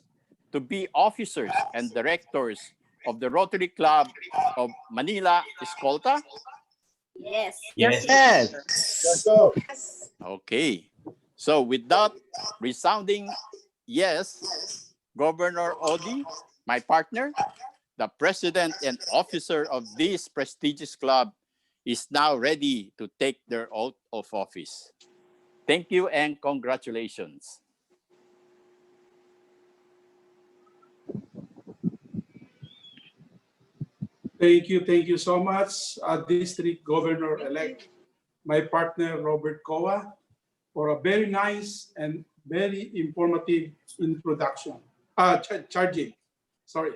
to be officers and directors of the Rotary Club of Manila Escolta? Yes. Yes. Let's go. Okay. So with that resounding yes, Governor Odi, my partner, the president and officer of this prestigious club, is now ready to take their oath of office. Thank you and congratulations. Thank you so much, District Governor-elect, my partner Robert Kova, for a very nice and very informative introduction. Charging, sorry.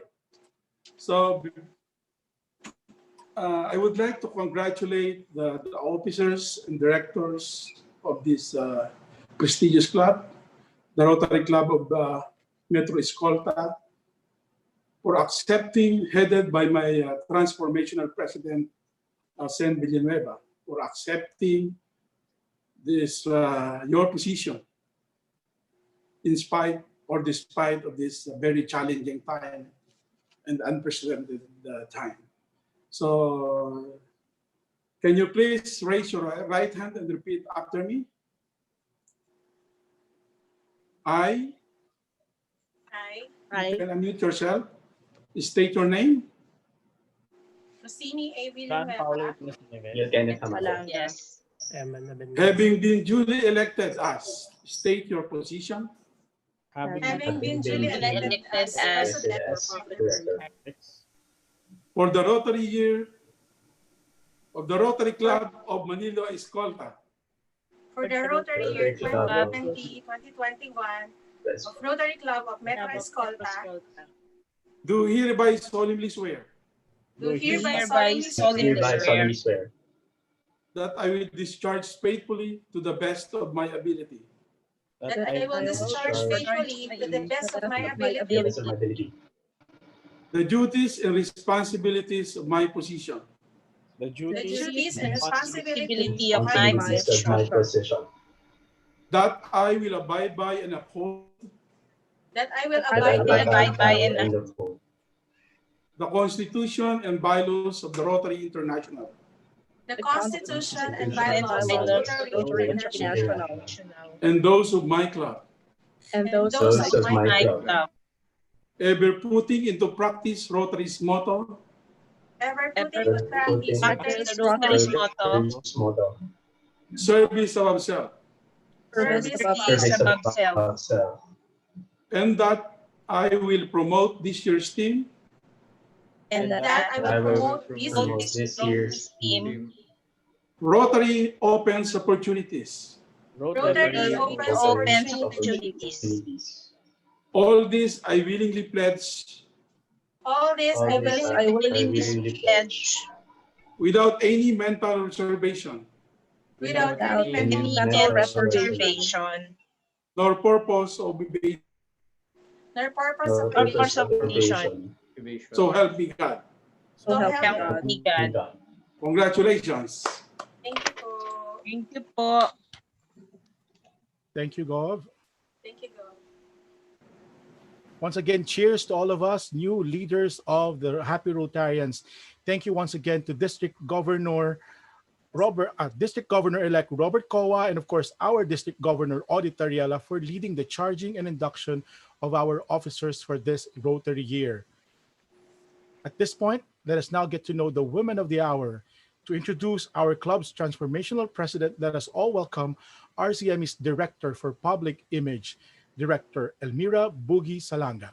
So I would like to congratulate the officers and directors of this prestigious club, the Rotary Club of Metro Escolta, for accepting, headed by my transformational president, Sen Villanueva, for accepting this your position in spite or despite of this very challenging time and unprecedented time. So can you please raise your right hand and repeat after me? I. You can unmute yourself. State your name. Rosini A. Villanueva. Yes. Having been duly elected as, state your position. Having been duly elected as president of the Rotary For the Rotary Year of the Rotary Club of Manila Escolta. For the Rotary Year 2020-2021 of Rotary Club of Metro Escolta, Do hereby solemnly swear. do hereby solemnly swear That I will discharge faithfully to the best of my ability. that I will discharge faithfully to the best of my ability The duties and responsibilities of my position. the duties and responsibilities of my position. That I will abide by and uphold that I will Abide by and uphold the Constitution and bylaws of the Rotary International. the Constitution and bylaws of the Rotary International And those of my club. and those of my club, Ever putting into practice Rotary's motto. ever putting into practice Rotary's motto, Service above self. service above self, And that I will promote this year's theme. and that I will promote this year's team. Rotary opens opportunities. Rotary opens opportunities. All this I willingly pledge All this I willingly pledge without any mental reservation without any mental reservation nor purpose of evasion. nor purpose of evasion. So help me God. So help me God. Congratulations. Thank you po. Thank you po. Thank you, Gov. Thank you, God. Once again, cheers to all of us, new leaders of the Happy Rotarians. Thank you once again to District Governor-elect Robert Kova, and of course, our District Governor Odi Tariela for leading the charging and induction of our officers for this Rotary Year. At this point, let us now get to know the women of the hour. To introduce our club's transformational president, let us all welcome RCME's Director for Public Image, Director Elmira Bugi Salanga.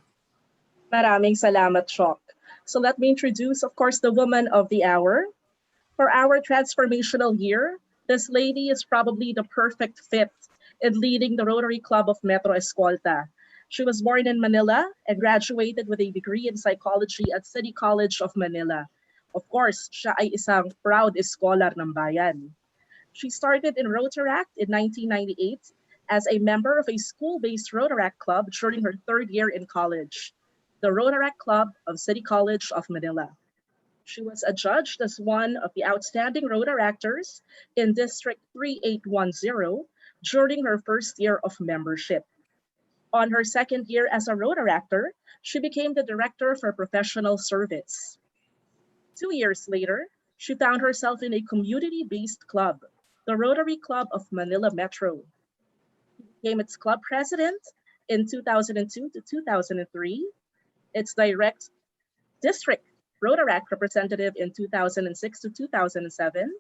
Maraming salamat, Chok. So let me introduce, of course, the woman of the hour. For our transformational year, this lady is probably the perfect fit in leading the Rotary Club of Metro Escolta. She was born in Manila and graduated with a degree in psychology at City College of Manila. Of course, siya ay isang proud scholar ng bayan. She started in Rotaract in 1998 as a member of a school-based Rotaract club during her third year in college, the Rotaract Club of City College of Manila. She was adjudged as one of the outstanding Rotaractors in District 3810 during her first year of membership. On her second year as a Rotaractor, she became the Director for Professional Service. 2 years later, she found herself in a community-based club, the Rotary Club of Manila Metro. became its club president in 2002 to 2003, its district Rotaract representative in 2006 to 2007,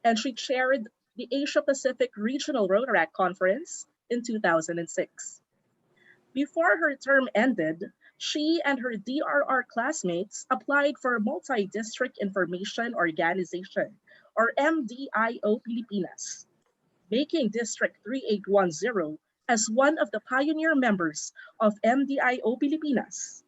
and she chaired the Asia Pacific Regional Rotaract Conference in 2006. Before her term ended, she and her DRR classmates applied for Multi-District Information Organization, or MDIO Pilipinas, making District 3810 as one of the pioneer members of MDIO Pilipinas,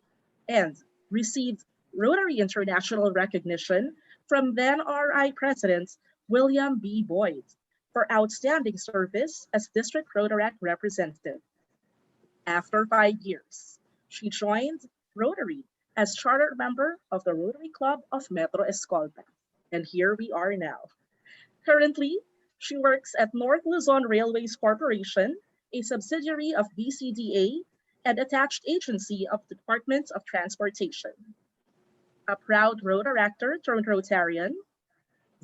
and received Rotary International recognition from then RI President William B. Boyd for outstanding service as District Rotaract representative. After 5 years, she joined Rotary as charter member of the Rotary Club of Metro Escolta. And here we are now. Currently, she works at North Luzon Railways Corporation, a subsidiary of BCDA and attached agency of the Department of Transportation. A proud Rotaractor turned Rotarian,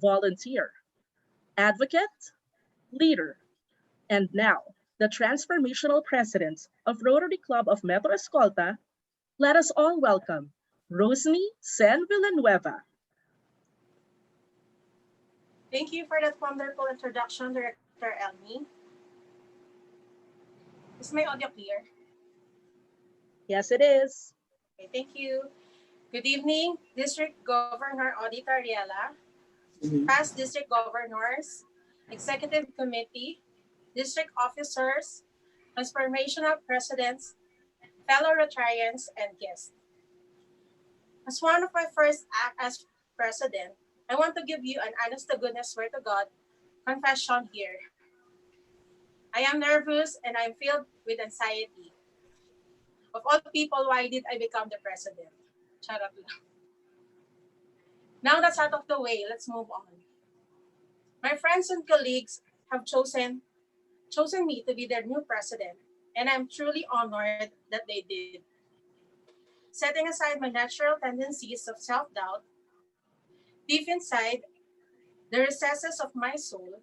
volunteer, advocate, leader, and now the transformational president of Rotary Club of Metro Escolta. Let us all welcome Rosny Sen Villanueva. Thank you for that wonderful introduction, Director Elmi. Is my audio clear? Yes, it is. Okay, thank you. Good evening, District Governor Auditor Riela, past District Governors, Executive Committee, District Officers, Transformational Presidents, fellow Rotarians, and guests. As one of my first acts as President, I want to give you an honest-to-goodness word to God confession here. I am nervous and I'm filled with anxiety. Of all people, why did I become the President? Charot lang. Now that's out of the way, let's move on. My friends and colleagues have chosen me to be their new president, and I'm truly honored that they did. Setting aside my natural tendencies of self-doubt, deep inside the recesses of my soul,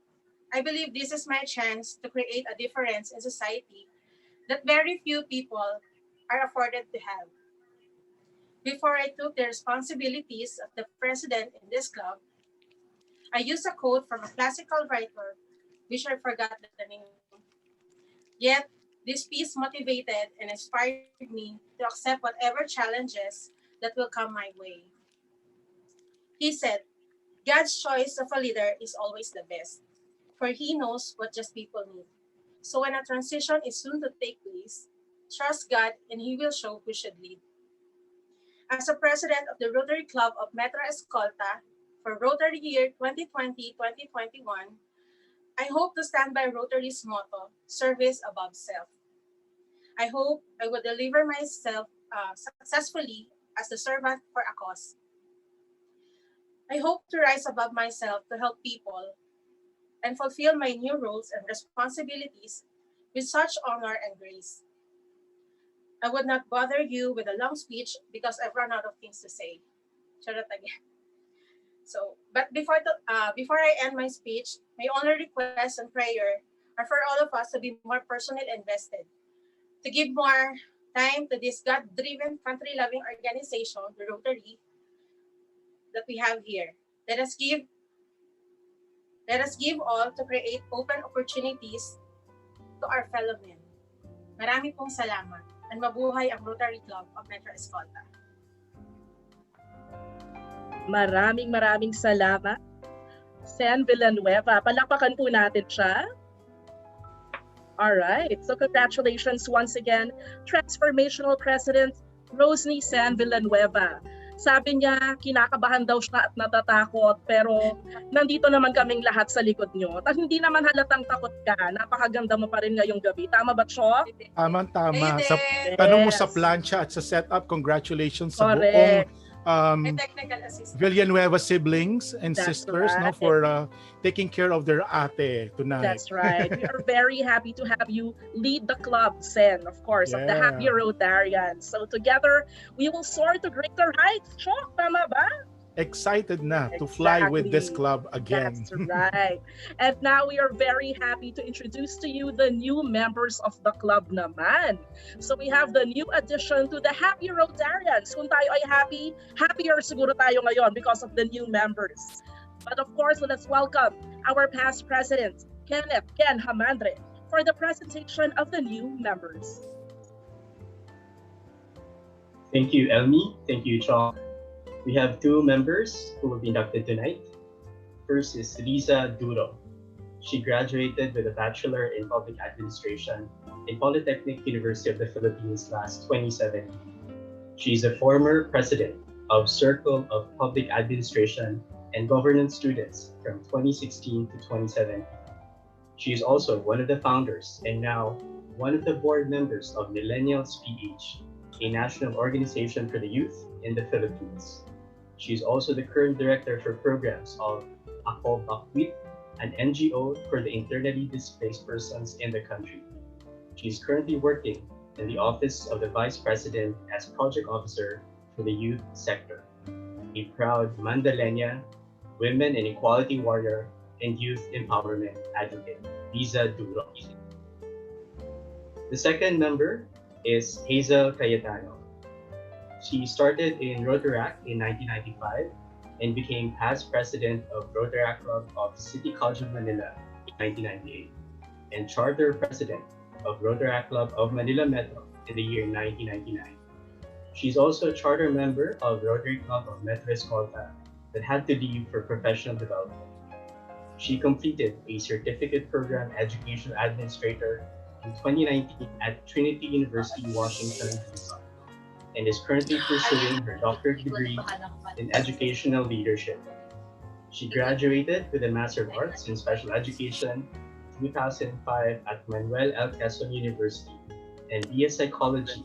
I believe this is my chance to create a difference in society that very few people are afforded to have. Before I took the responsibilities of the president in this club, I used a quote from a classical writer, which I forgot the name. Yet, this piece motivated and inspired me to accept whatever challenges that will come my way. He said, God's choice of a leader is always the best, for he knows what just people need. So when a transition is soon to take place, trust God and he will show who should lead. As a president of the Rotary Club of Metro Escolta for Rotary Year 2020-2021, I hope to stand by Rotary's motto, service above self. I hope I will deliver myself successfully as the servant for a cause. I hope to rise above myself to help people and fulfill my new roles and responsibilities with such honor and grace. I would not bother you with a long speech because I've run out of things to say. Charot again. So, but before I end my speech, my only request and prayer are for all of us to be more personally invested, to give more time to this God-driven, country-loving organization, the Rotary, that we have here. Let us give all to create open opportunities to our fellow men. Marami pong salamat, and mabuhay ang Rotary Club of Metro Escolta. Maraming salamat, Sen Villanueva. Palakpakan po natin siya. All right, so congratulations once again, Transformational President Rosny Sen Villanueva. Sabi niya, kinakabahan daw siya at natatakot, pero nandito naman kaming lahat sa likod niyo. At hindi naman halatang takot ka, napakaganda mo pa rin ngayong gabi. Tama ba, Cho? Tama. Sa tanong mo sa plancha at sa setup, congratulations sa buong Villanueva siblings and That's sisters, right. for taking care of their ate tonight. That's right. We are very happy to have you lead the club, Sen, of course, of the Yeah. Happy Rotarians. So together, we will soar to greater heights. Chok, tama ba? excited na to fly with this Exactly. club again. That's right. And now we are very happy to introduce to you the new members of the club naman. So we have the new addition to the Happy Rotarians. Kung tayo ay happy, happier siguro tayo ngayon because of the new members. But of course, let us welcome our past president, Kenneth Ken Hamandre, for the presentation of the new members. Thank you, Elmi. Thank you, Chong. We have two members who will be inducted tonight. First is Lisa Duro. She graduated with a Bachelor in Public Administration in Polytechnic University of the Philippines last 2017. She's a former president of Circle of Public Administration and Governance students from 2016 to 2017. She is also one of the founders and now one of the board members of Millennials PH, a national organization for the youth in the Philippines. She's also the current director for programs of Ako Bakwit, an NGO for the internally displaced persons in the country. She's currently working in the office of the Vice President as Project Officer for the youth sector. A proud Mandalena, women and equality warrior, and youth empowerment advocate, Lisa Duro. The second member is Hazel Cayetano. She started in Rotaract in 1995 and became past president of Rotaract Club of City College of Manila in 1998 and charter president of Rotaract Club of Manila Metro in the year 1999. She's also a charter member of Rotary Club of Metro Escolta that had to leave for professional development. She completed a certificate program educational administrator in 2019 at Trinity University, Washington, D.C., and is currently pursuing her doctorate degree in educational leadership. She graduated with a Master of Arts in Special Education 2005 at Manuel L. Quezon University and BS Psychology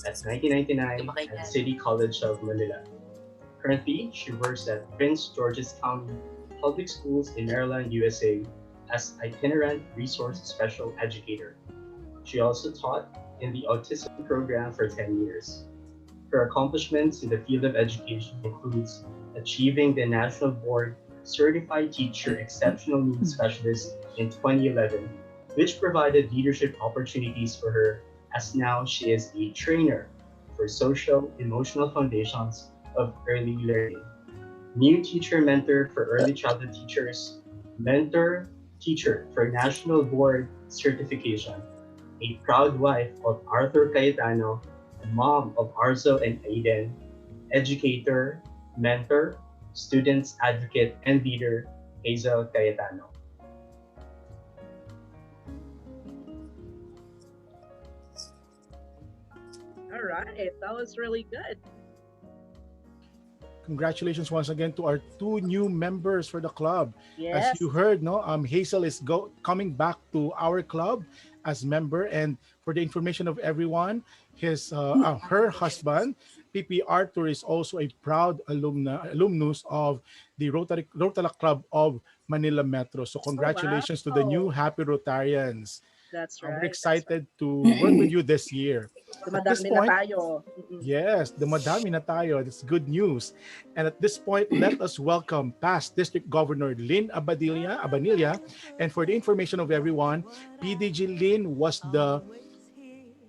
at 1999 at City College of Manila. Currently, she works at Prince George's County Public Schools in Maryland, USA as itinerant resource special educator. She also taught in the autism program for 10 years. Her accomplishments in the field of education includes achieving the National Board Certified Teacher Exceptional Needs Specialist in 2011, which provided leadership opportunities for her as now she is a trainer for social emotional foundations of early learning, new teacher mentor for early childhood teachers, mentor teacher for National Board Certification, a proud wife of Arthur Cayetano, mom of Arzo and Aiden, educator, mentor, students advocate, and leader, Hazel Cayetano. All right, that was really good. Congratulations once again to our two new members for the club. Yes. As you heard, no, Hazel is coming back to our club as member, and for the information of everyone, her husband, PP Arthur, is also a proud alumnus of the Rotary Club of Manila Metro. So congratulations to the new Happy Rotarians. That's I'm right. very excited to work with you this year. At this Dumadami na point, tayo. yes, dumadami na tayo. That's good news. And at this point, let us welcome past District Governor Lynn Abanilla. And for the information of everyone, PDG Lynn was the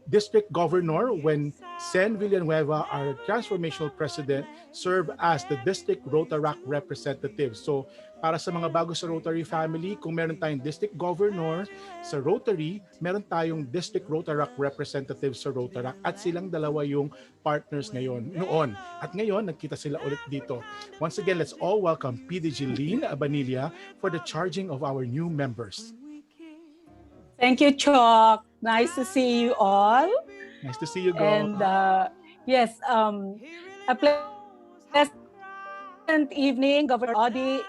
district governor when Sen Villanueva, our transformational president, served as the district Rotaract representative. So para sa mga bago sa Rotary family, kung meron tayong district governor sa Rotary, meron tayong district Rotaract representative sa Rotaract at silang dalawa yung partners noon. At ngayon, nagkita sila ulit dito. Once again, let's all welcome PDG Lynn Abanilla for the charging of our new members. Thank you, Chok. Nice to see you all. Nice to see you, girl. And yes, a pleasant evening, Governor Audie,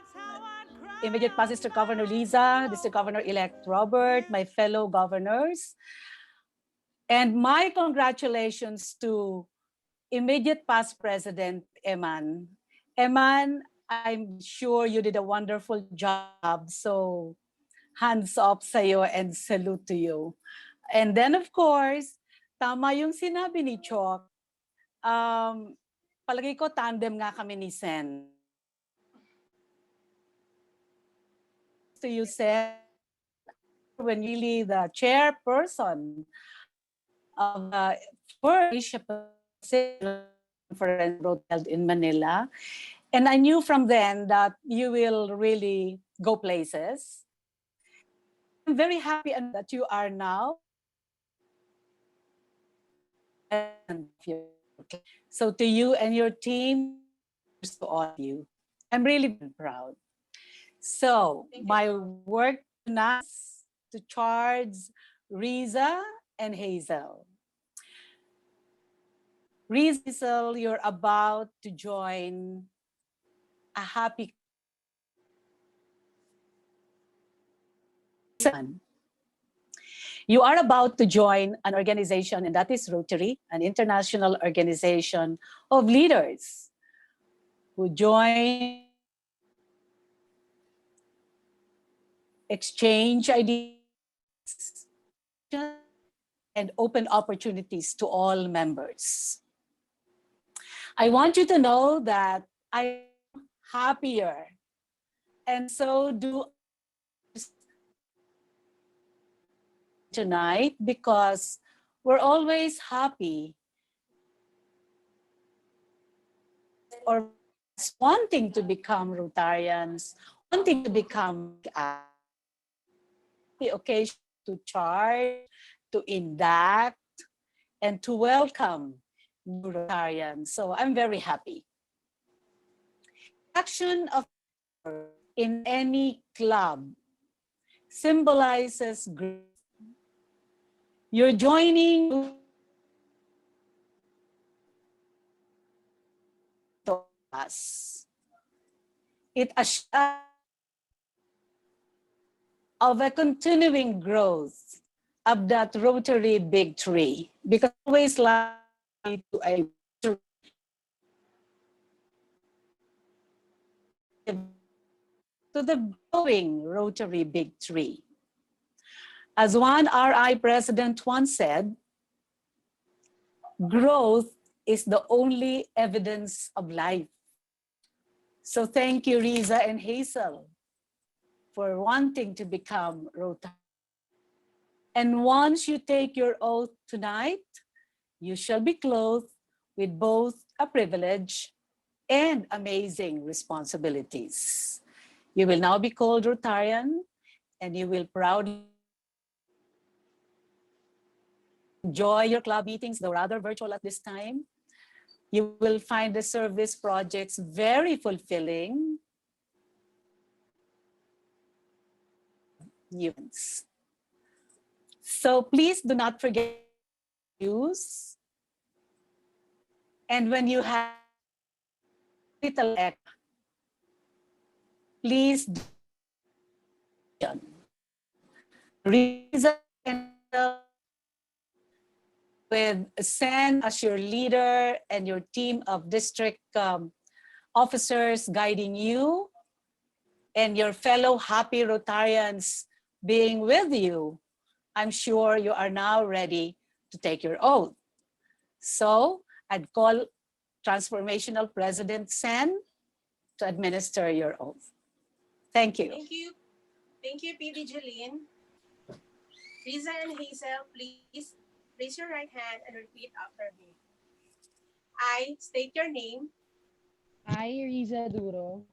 immediate past District Governor Liza, District Governor-elect Robert, my fellow governors. And my congratulations to immediate past President Eman. Eman, I'm sure you did a wonderful job. So hands up sa'yo and salute to you. And then of course, tama yung sinabi ni Chok. Palagi ko tandem nga kami ni Sen. to you, Sen, when really the chairperson of the first Asia Pacific conference held in Manila. And I knew from then that you will really go places. I'm very happy that you are now. So to you and your team, to all of you, I'm really proud. So my work tonight is to charge Riza and Hazel. Riza, you're about to join a happy You are about to join an organization, and that is Rotary, an international organization of leaders who join, exchange ideas, and open opportunities to all members. I want you to know that I'm happier, and so do tonight, because we're always happy or wanting to become Rotarians, wanting to become the occasion to charge, to induct, and to welcome new Rotarians. So I'm very happy. Action of in any club symbolizes growth. You're joining us. It assures of a continuing growth of that Rotary Big Tree, because always like to a to the growing Rotary Big Tree. As one RI president once said, growth is the only evidence of life. So thank you, Riza and Hazel, for wanting to become Rotary. And once you take your oath tonight, you shall be clothed with both a privilege and amazing responsibilities. You will now be called Rotarian, and you will proudly enjoy your club meetings, though rather virtual at this time. You will find the service projects very fulfilling. So please do not forget to use. And when you have little extra, please do reason with Sen as your leader and your team of district officers guiding you, and your fellow happy Rotarians being with you. I'm sure you are now ready to take your oath. So I'd call Transformational President Sen to administer your oath. Thank you. Thank you. Thank you, PB Jeline. Riza and Hazel, please raise your right hand and repeat after me. I state your name. I, Riza Duro,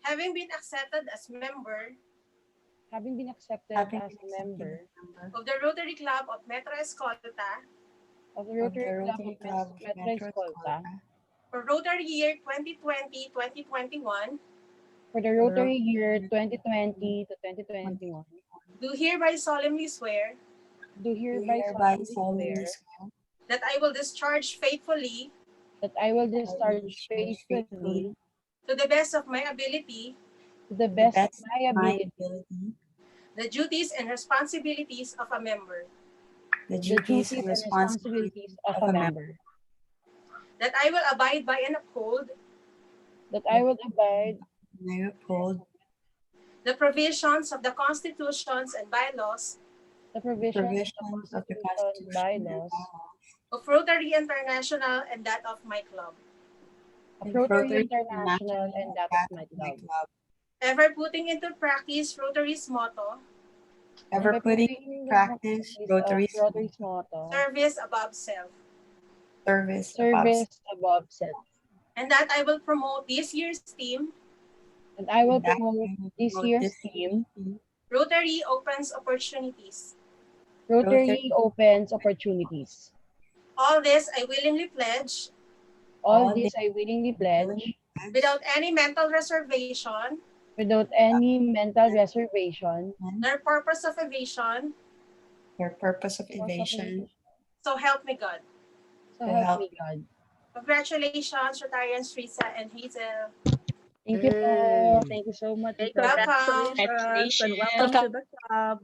Having been accepted as member having been accepted as a member of the Rotary Club of Metro Escolta of the Rotary Club of Metro Escolta for Rotary Year 2020-2021, for the Rotary Year 2020 to 2021, do hereby solemnly swear do hereby solemnly swear that I will discharge faithfully that I will discharge faithfully to the best of my ability to the best of my ability the duties and responsibilities of a member, the duties and responsibilities of a member, that I will abide by and uphold that I will abide the provisions of the constitutions and bylaws the provisions of the Constitution and bylaws of Rotary International and that of my club, of Rotary International and that of my club, ever putting into practice Rotary's motto, Ever putting in practice Rotary's motto, service above self, service above self. and that I will promote this year's theme, And I will promote this year's theme, Rotary Opens Opportunities. Rotary opens opportunities. All this I willingly pledge, All this I willingly pledge, without any mental reservation, without any mental reservation, nor purpose of evasion, so help me God. so help me God. Congratulations, Rotarians Teresa and Hazel. Thank you po. Thank you so much. Welcome. Congratulations and welcome to the club.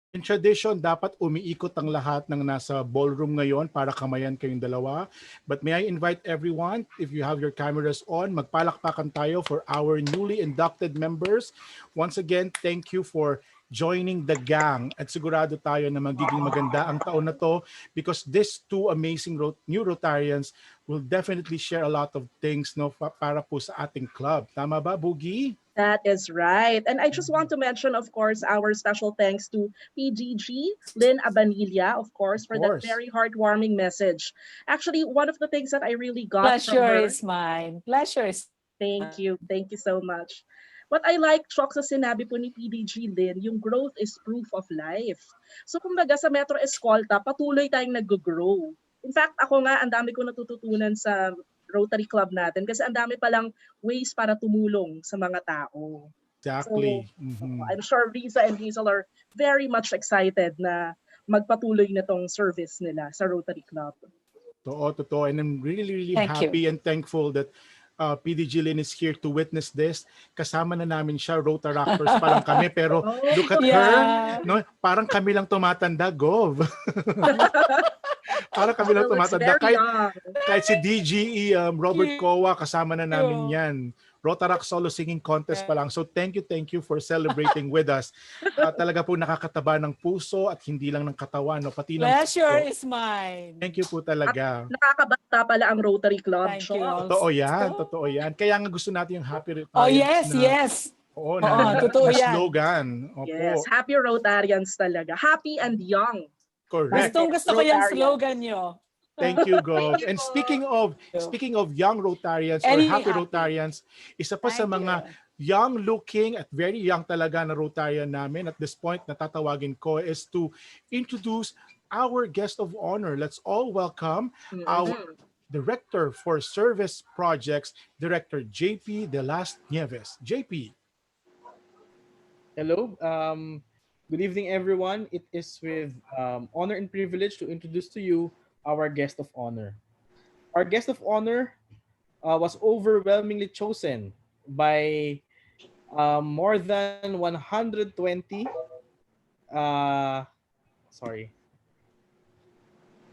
In tradition, dapat umiikot ang lahat ng nasa ballroom ngayon para kamayan kayong dalawa. But may I invite everyone, if you have your cameras on, magpalakpakan tayo for our newly inducted members. Once again, thank you for joining the gang. At sigurado tayo na magiging maganda ang taon na to because these two amazing new Rotarians will definitely share a lot of things para po sa ating club. Tama ba, Boogie? That is right. And I just want to mention, of course, our special thanks to PGG, Lynn Abanilla, of course, for that very heartwarming message. Actually, one of the things that I really got from Pleasure her... is mine. Pleasure is Thank you. Thank you so much. What I like, Chok, sa sinabi po ni PDG Lynn, yung growth is proof of life. So kumbaga sa Metro Escolta, patuloy tayong nag-grow. In fact, ako nga, ang dami ko natututunan sa Rotary Club natin kasi ang dami palang ways para tumulong sa mga tao. Exactly. So, I'm sure Risa and Hazel are very much excited na magpatuloy na tong service nila sa Rotary Club. Totoo. And I'm really Thank happy and thankful that PDG Lynn is here to witness this. Kasama na namin siya, Rotaractors pa lang kami, pero look at her, no? Parang kami lang tumatanda, Gov. Parang kami lang tumatanda. Kahit si DGE, Robert Kova, kasama na namin yan. Rotaract Solo Singing Contest pa lang. So thank you for celebrating with us. Talaga po nakakataba ng puso at hindi lang ng katawan. No? Pati ng Pleasure is mine. Thank you po talaga. At nakakabata pala ang Rotary Club. Thank you. Totoo yan. Kaya nga gusto natin yung happy retirement. Oh, yes. Oo, totoo na yan. slogan. Opo. Yes, happy Rotarians talaga. Happy and young. Correct. Gusto ko yung slogan nyo. Thank you, Gov. And speaking of young Rotarians or happy Rotarians, isa pa sa mga young-looking at very young talaga na Rotarian namin at this point na tatawagin ko is to introduce our guest of honor. Let's all welcome our Director for Service Projects, Director JP De Las Nieves. JP. Hello. Good evening, everyone. It is with honor and privilege to introduce to you our guest of honor. Our guest of honor was overwhelmingly chosen by more than 120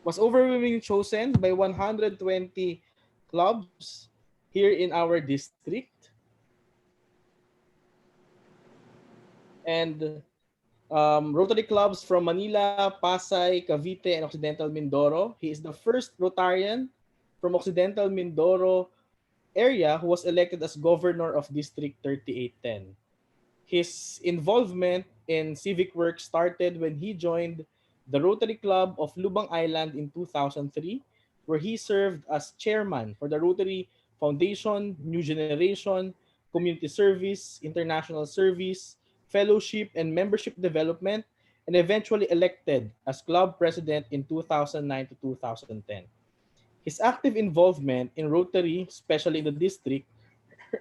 was overwhelmingly chosen by 120 clubs here in our district. And Rotary clubs from Manila, Pasay, Cavite, and Occidental Mindoro. He is the first Rotarian from Occidental Mindoro area who was elected as governor of District 3810. His involvement in civic work started when he joined the Rotary Club of Lubang Island in 2003, where he served as chairman for the Rotary Foundation, New Generation, Community Service, International Service, Fellowship and Membership Development, and eventually elected as club president in 2009 to 2010. His active involvement in Rotary, especially in the district,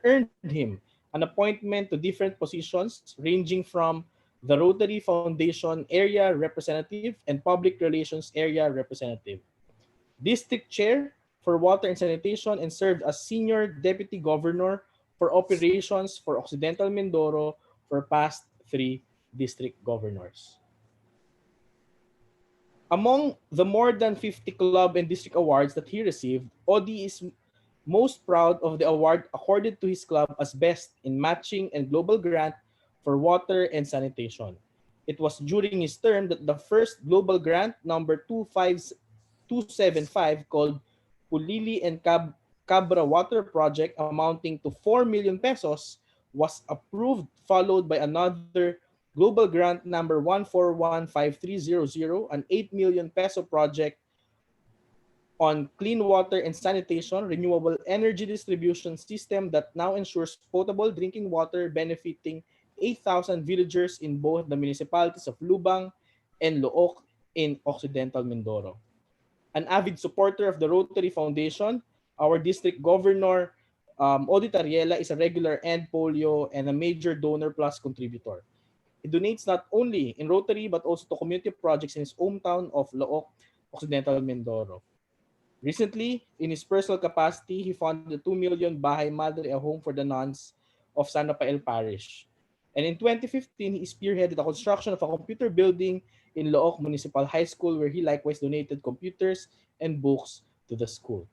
earned him an appointment to different positions ranging from the Rotary Foundation Area Representative and Public Relations Area Representative, District Chair for Water and Sanitation, and served as Senior Deputy Governor for Operations for Occidental Mindoro for past 3 district governors. Among the more than 50 club and district awards that he received, Odi is most proud of the award accorded to his club as Best in Matching and Global Grant for Water and Sanitation. It was during his term that the first global grant, number 275, called Pulili and Cabra Water Project, amounting to 4 million pesos, was approved, followed by another global grant number 1415300, an 8 million peso project on clean water and sanitation, renewable energy distribution system that now ensures potable drinking water benefiting 8,000 villagers in both the municipalities of Lubang and Looc in Occidental Mindoro. An avid supporter of the Rotary Foundation, our district governor, Odi Tariela, is a regular end polio and a major donor plus contributor. He donates not only in Rotary but also to community projects in his hometown of Looc, Occidental Mindoro. Recently, in his personal capacity, he funded the 2 million Bahay Madre, a home for the nuns of San Rafael Parish. And in 2015, he spearheaded the construction of a computer building in Looc Municipal High School, where he likewise donated computers and books to the school.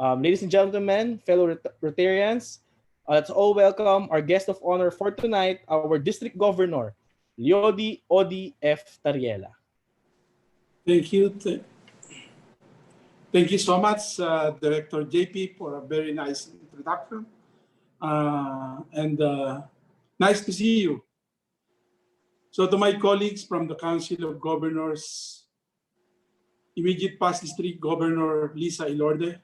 Ladies and gentlemen, fellow Rotarians, let's all welcome our guest of honor for tonight, our District Governor, Leody Odi F. Tariela. Thank you. Thank you so much, Director JP, for a very nice introduction. Nice to see you. So to my colleagues from the Council of Governors, immediate past District Governor Lisa Ilorde,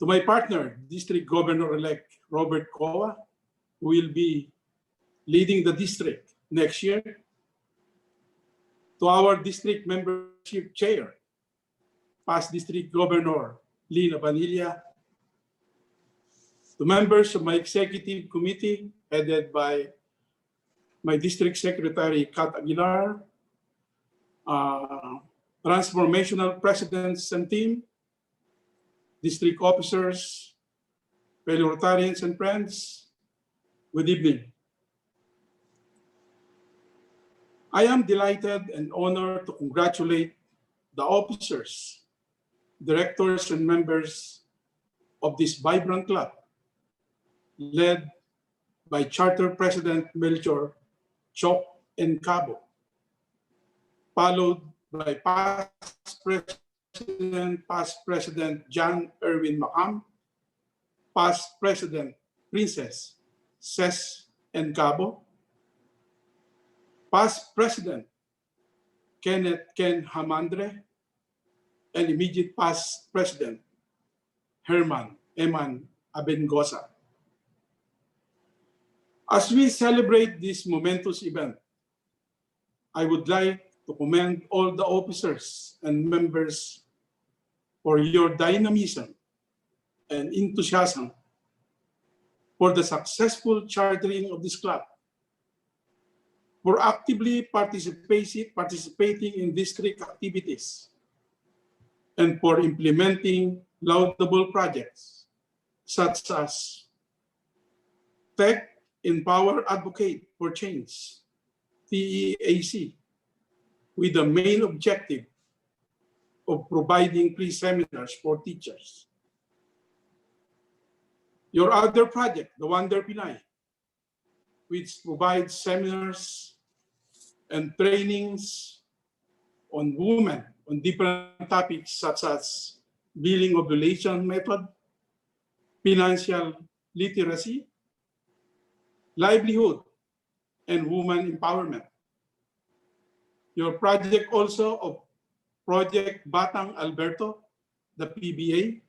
to my partner, District Governor-elect Robert Kova, who will be leading the district next year, to our district membership chair, past District Governor Lina Vanilla, to members of my executive committee headed by my district secretary Kat Aguilar, transformational presidents and team, district officers, fellow Rotarians and friends, good evening. I am delighted and honored to congratulate the officers, directors, and members of this vibrant club, led by Charter President Melchor Chok and Cabo, followed by past President John Erwin Macam, past President Princess Ses and Cabo, past President Kenneth Ken Hamandre, and immediate past President Herman Eman Abengosa. As we celebrate this momentous event, I would like to commend all the officers and members for your dynamism and enthusiasm for the successful chartering of this club, for actively participating in district activities, and for implementing laudable projects such as Tech Empower Advocate for Change, TEAC, with the main objective of providing free seminars for teachers. Your other project, the Wonder Pinay, which provides seminars and trainings on women on different topics such as billing ovulation method, financial literacy, livelihood, and woman empowerment. Your project also of Project Batang Alberto, the PBA,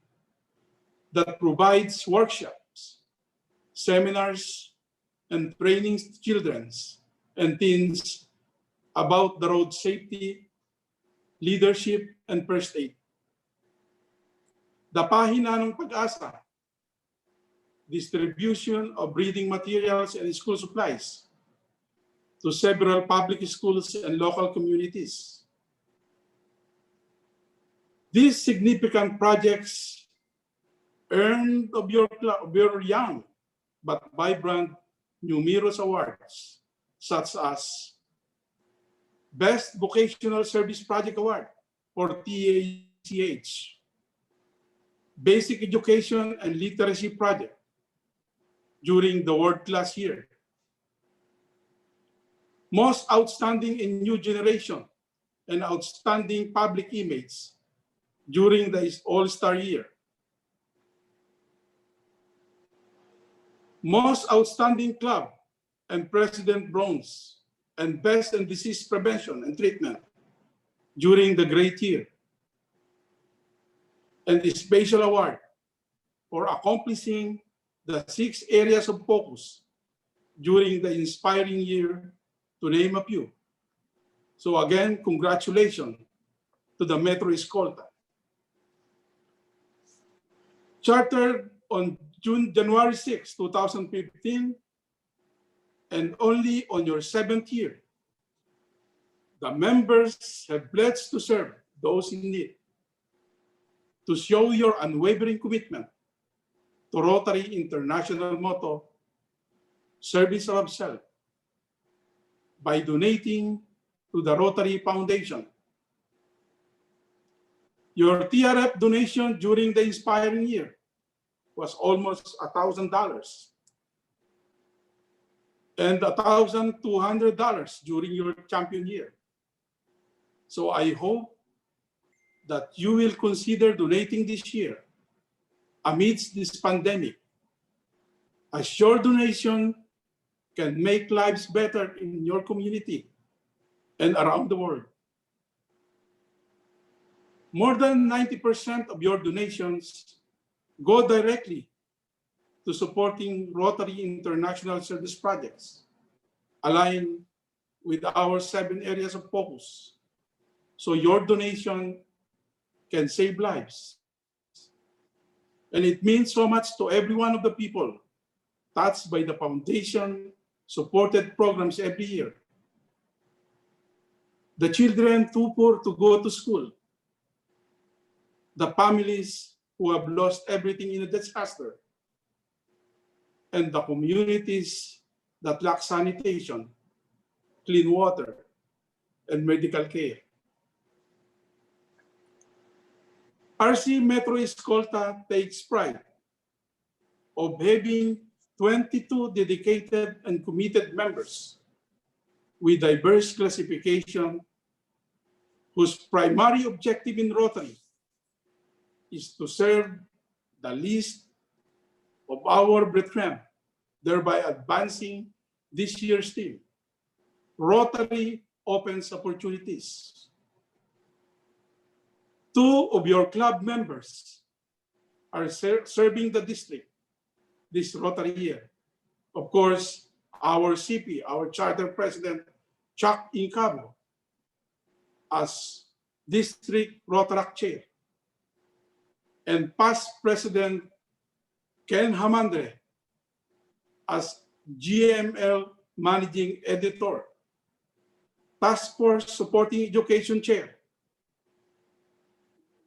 that provides workshops, seminars, and trainings to children and teens about the road safety, leadership, and first aid. The Pahina ng Pag-asa, distribution of reading materials and school supplies to several public schools and local communities. These significant projects earned of your young but vibrant numerous awards, such as Best Vocational Service Project Award for TACH, Basic Education and Literacy Project during the World Class Year, Most Outstanding in New Generation and Outstanding Public Image during the All-Star Year, Most Outstanding Club and President Bronze, and Best in Disease Prevention and Treatment during the great year, and the Special Award for accomplishing the 6 areas of focus during the inspiring year, to name a few. So again, congratulations to the Metro Escolta. Chartered on January 6, 2015, and only on your 7th year, the members have pledged to serve those in need, to show your unwavering commitment to Rotary International motto, service of self, by donating to the Rotary Foundation. Your TRF donation during the inspiring year was almost $1,000 and $1,200 during your champion year. So I hope that you will consider donating this year amidst this pandemic, as your donation can make lives better in your community and around the world. More than 90% of your donations go directly to supporting Rotary International service projects aligned with our 7 areas of focus. So your donation can save lives. And it means so much to every one of the people touched by the foundation supported programs every year. The children too poor to go to school, the families who have lost everything in a disaster, and the communities that lack sanitation, clean water, and medical care. RC Metro Escolta takes pride of having 22 dedicated and committed members with diverse classification, whose primary objective in Rotary is to serve the least of our brethren, thereby advancing this year's theme. Rotary opens opportunities. 2 of your club members are serving the district this Rotary year. Of course, our CP, our charter president, Chuck Incabo, as district Rotaract chair, and past president Ken Hamandre as GML managing editor, task force supporting education chair,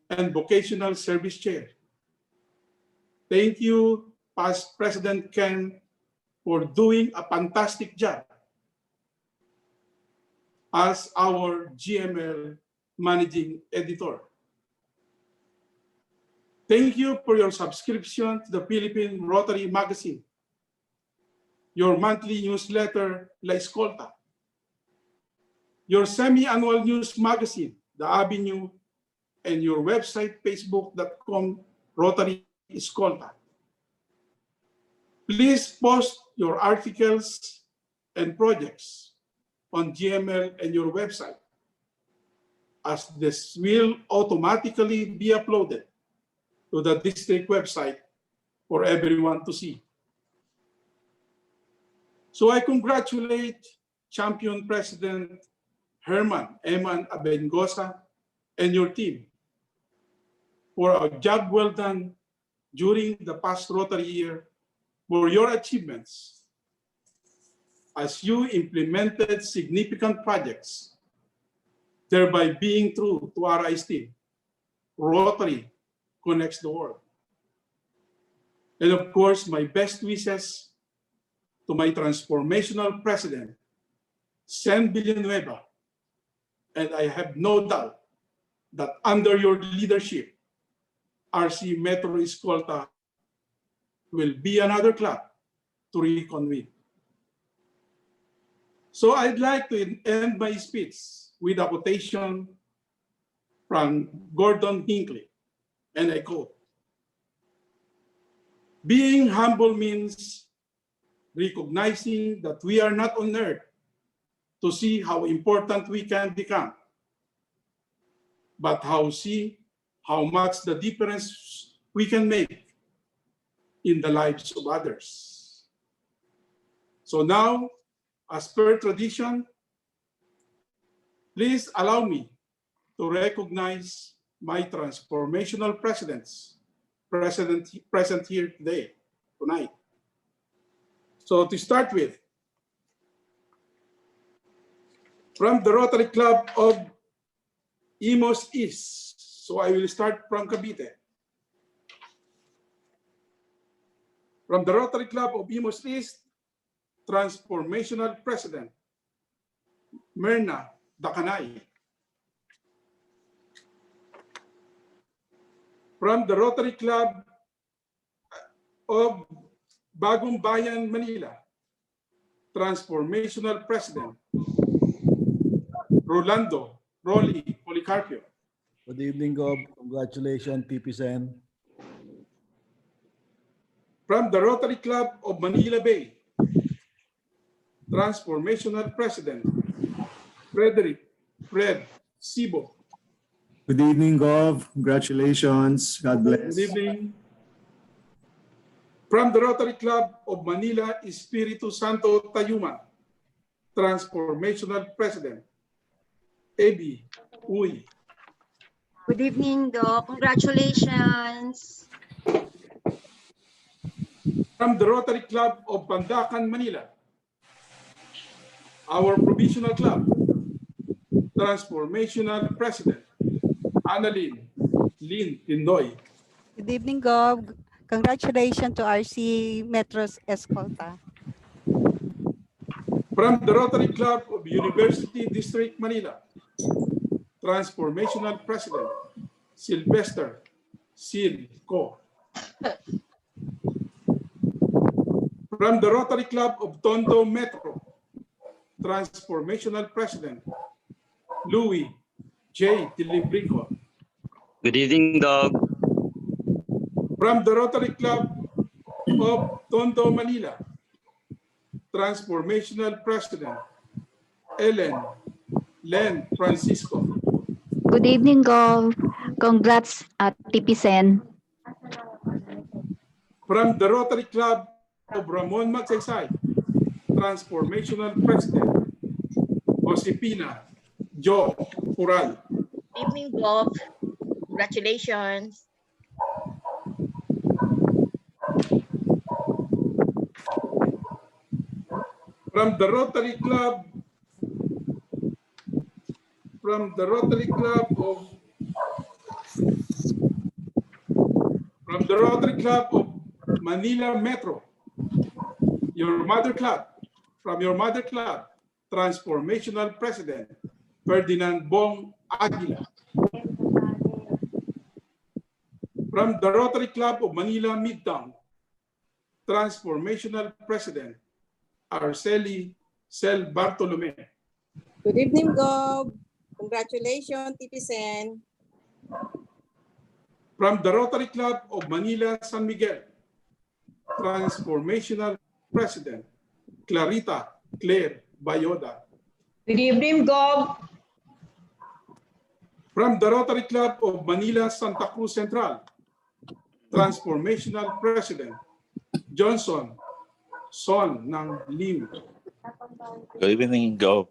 and vocational service chair. Thank you, past President Ken, for doing a fantastic job as our GML managing editor. Thank you for your subscription to the Philippine Rotary Magazine, your monthly newsletter, La Escolta, your semi-annual news magazine, The Avenue, and your website, facebook.com, Rotary Escolta. Please post your articles and projects on GML and your website, as this will automatically be uploaded to the district website for everyone to see. So I congratulate Champion President Herman Eman Abengosa and your team for a job well done during the past Rotary year, for your achievements as you implemented significant projects, thereby being true to our esteem. Rotary connects the world. And of course, my best wishes to my transformational president, Sen Villanueva, and I have no doubt that under your leadership, RC Metro Escolta will be another club to reckon with. So I'd like to end my speech with a quotation from Gordon Hinckley, and I quote, "Being humble means recognizing that we are not on earth to see how important we can become, but how much the difference we can make in the lives of others. So now, as per tradition, please allow me to recognize my transformational presidents present here tonight. So to start with, from the Rotary Club of Imus East, so I will start from Cavite. From the Rotary Club of Imus East, Transformational President, Myrna Dakanay. From the Rotary Club of Bagong Bayan, Manila, Transformational President, Rolando Rolly Policarpio. Good evening, Gob. Congratulations, TP Sen. From the Rotary Club of Manila Bay, Transformational President, Fred Sibo. Good evening, Gov. Congratulations. God bless. Good evening. From the Rotary Club of Manila, Espiritu Santo Tayuman, Transformational President, Ebi Uy. Good evening, Doc. Congratulations. From the Rotary Club of Pandacan, Manila, our provisional club, Transformational President, Annalyn Lynn Tindoy. Good evening, Gov. Congratulations to RC Metro's Escolta. From the Rotary Club of University District, Manila, Transformational President, Sylvester Silco. From the Rotary Club of Tondo Metro, Transformational President, Louis J. Tilibrico. Good evening, Doc. From the Rotary Club of Tondo, Manila, Transformational President, Len Francisco. Good evening, Gov. Congrats at TP Sen. From the Rotary Club of Ramon Magsaysay, Transformational President, Josepina Jo Pural. Good evening, Gov. Congratulations. From the Rotary Club of Manila Metro, your mother club, Transformational President, Ferdinand Bong Aguila. From the Rotary Club of Manila Midtown, Transformational President, Arceli Cel Bartolome. Good evening, Gov. Congratulations, TP Sen. From the Rotary Club of Manila San Miguel, Transformational President, Clarita Claire Bayoda. Good evening, Gov. From the Rotary Club of Manila Santa Cruz Central, Transformational President, Johnson Son ng Lim. Good evening, Gov.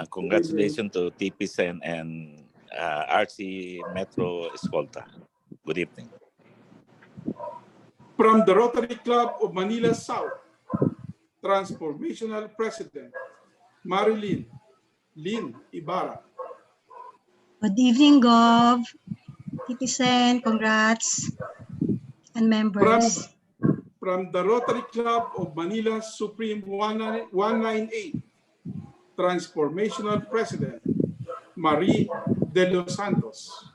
Congratulations to TP Sen and RC Metro Escolta. Good evening. From the Rotary Club of Manila South, Transformational President, Marilyn Lynn Ibarra. Good evening, Gov. TP Sen, congrats. And members. From the Rotary Club of Manila Supreme 198, Transformational President, Marie de los Santos.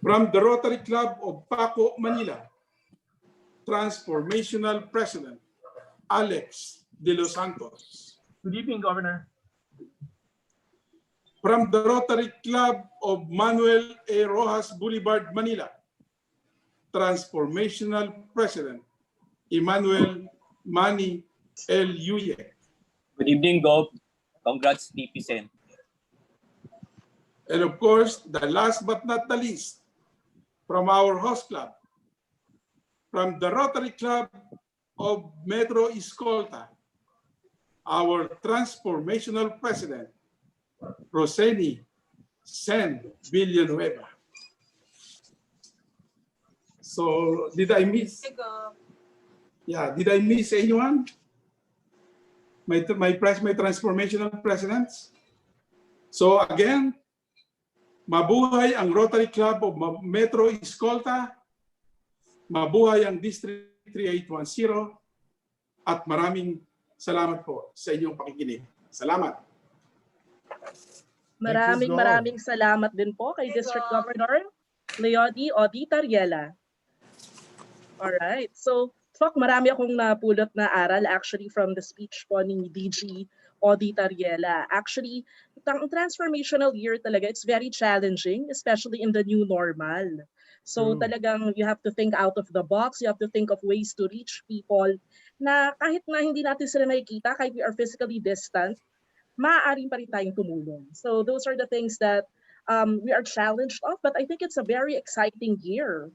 From the Rotary Club of Paco, Manila, Transformational President, Alex de los Santos. Good evening, Governor. From the Rotary Club of Manuel A. Rojas Boulevard, Manila, transformational president, Emmanuel Manny L. Yuye. Good evening, Gov. Congrats, TP Sen. And of course, the last but not the least, from our host club, from the Rotary Club of Metro Escolta, our transformational president, Rotary Sen Villanueva. So did I miss? Yeah, did I miss anyone? My transformational presidents. So again, mabuhay ang Rotary Club of Metro Escolta, mabuhay ang District 3810, at maraming salamat po sa inyong pakikinig. Salamat. Maraming salamat din po kay District Governor Leody Odi Tariela. Alright, so Fok, marami akong napulot na aral actually from the speech po ni DG Odi Tariela. Actually, ang transformational year talaga, it's very challenging, especially in the new normal. So talagang you have to think out of the box, you have to think of ways to reach people na kahit na hindi natin sila nakikita, kahit we are physically distant, maaaring pa rin tayong tumulong. So those are the things that we are challenged of, but I think it's a very exciting year.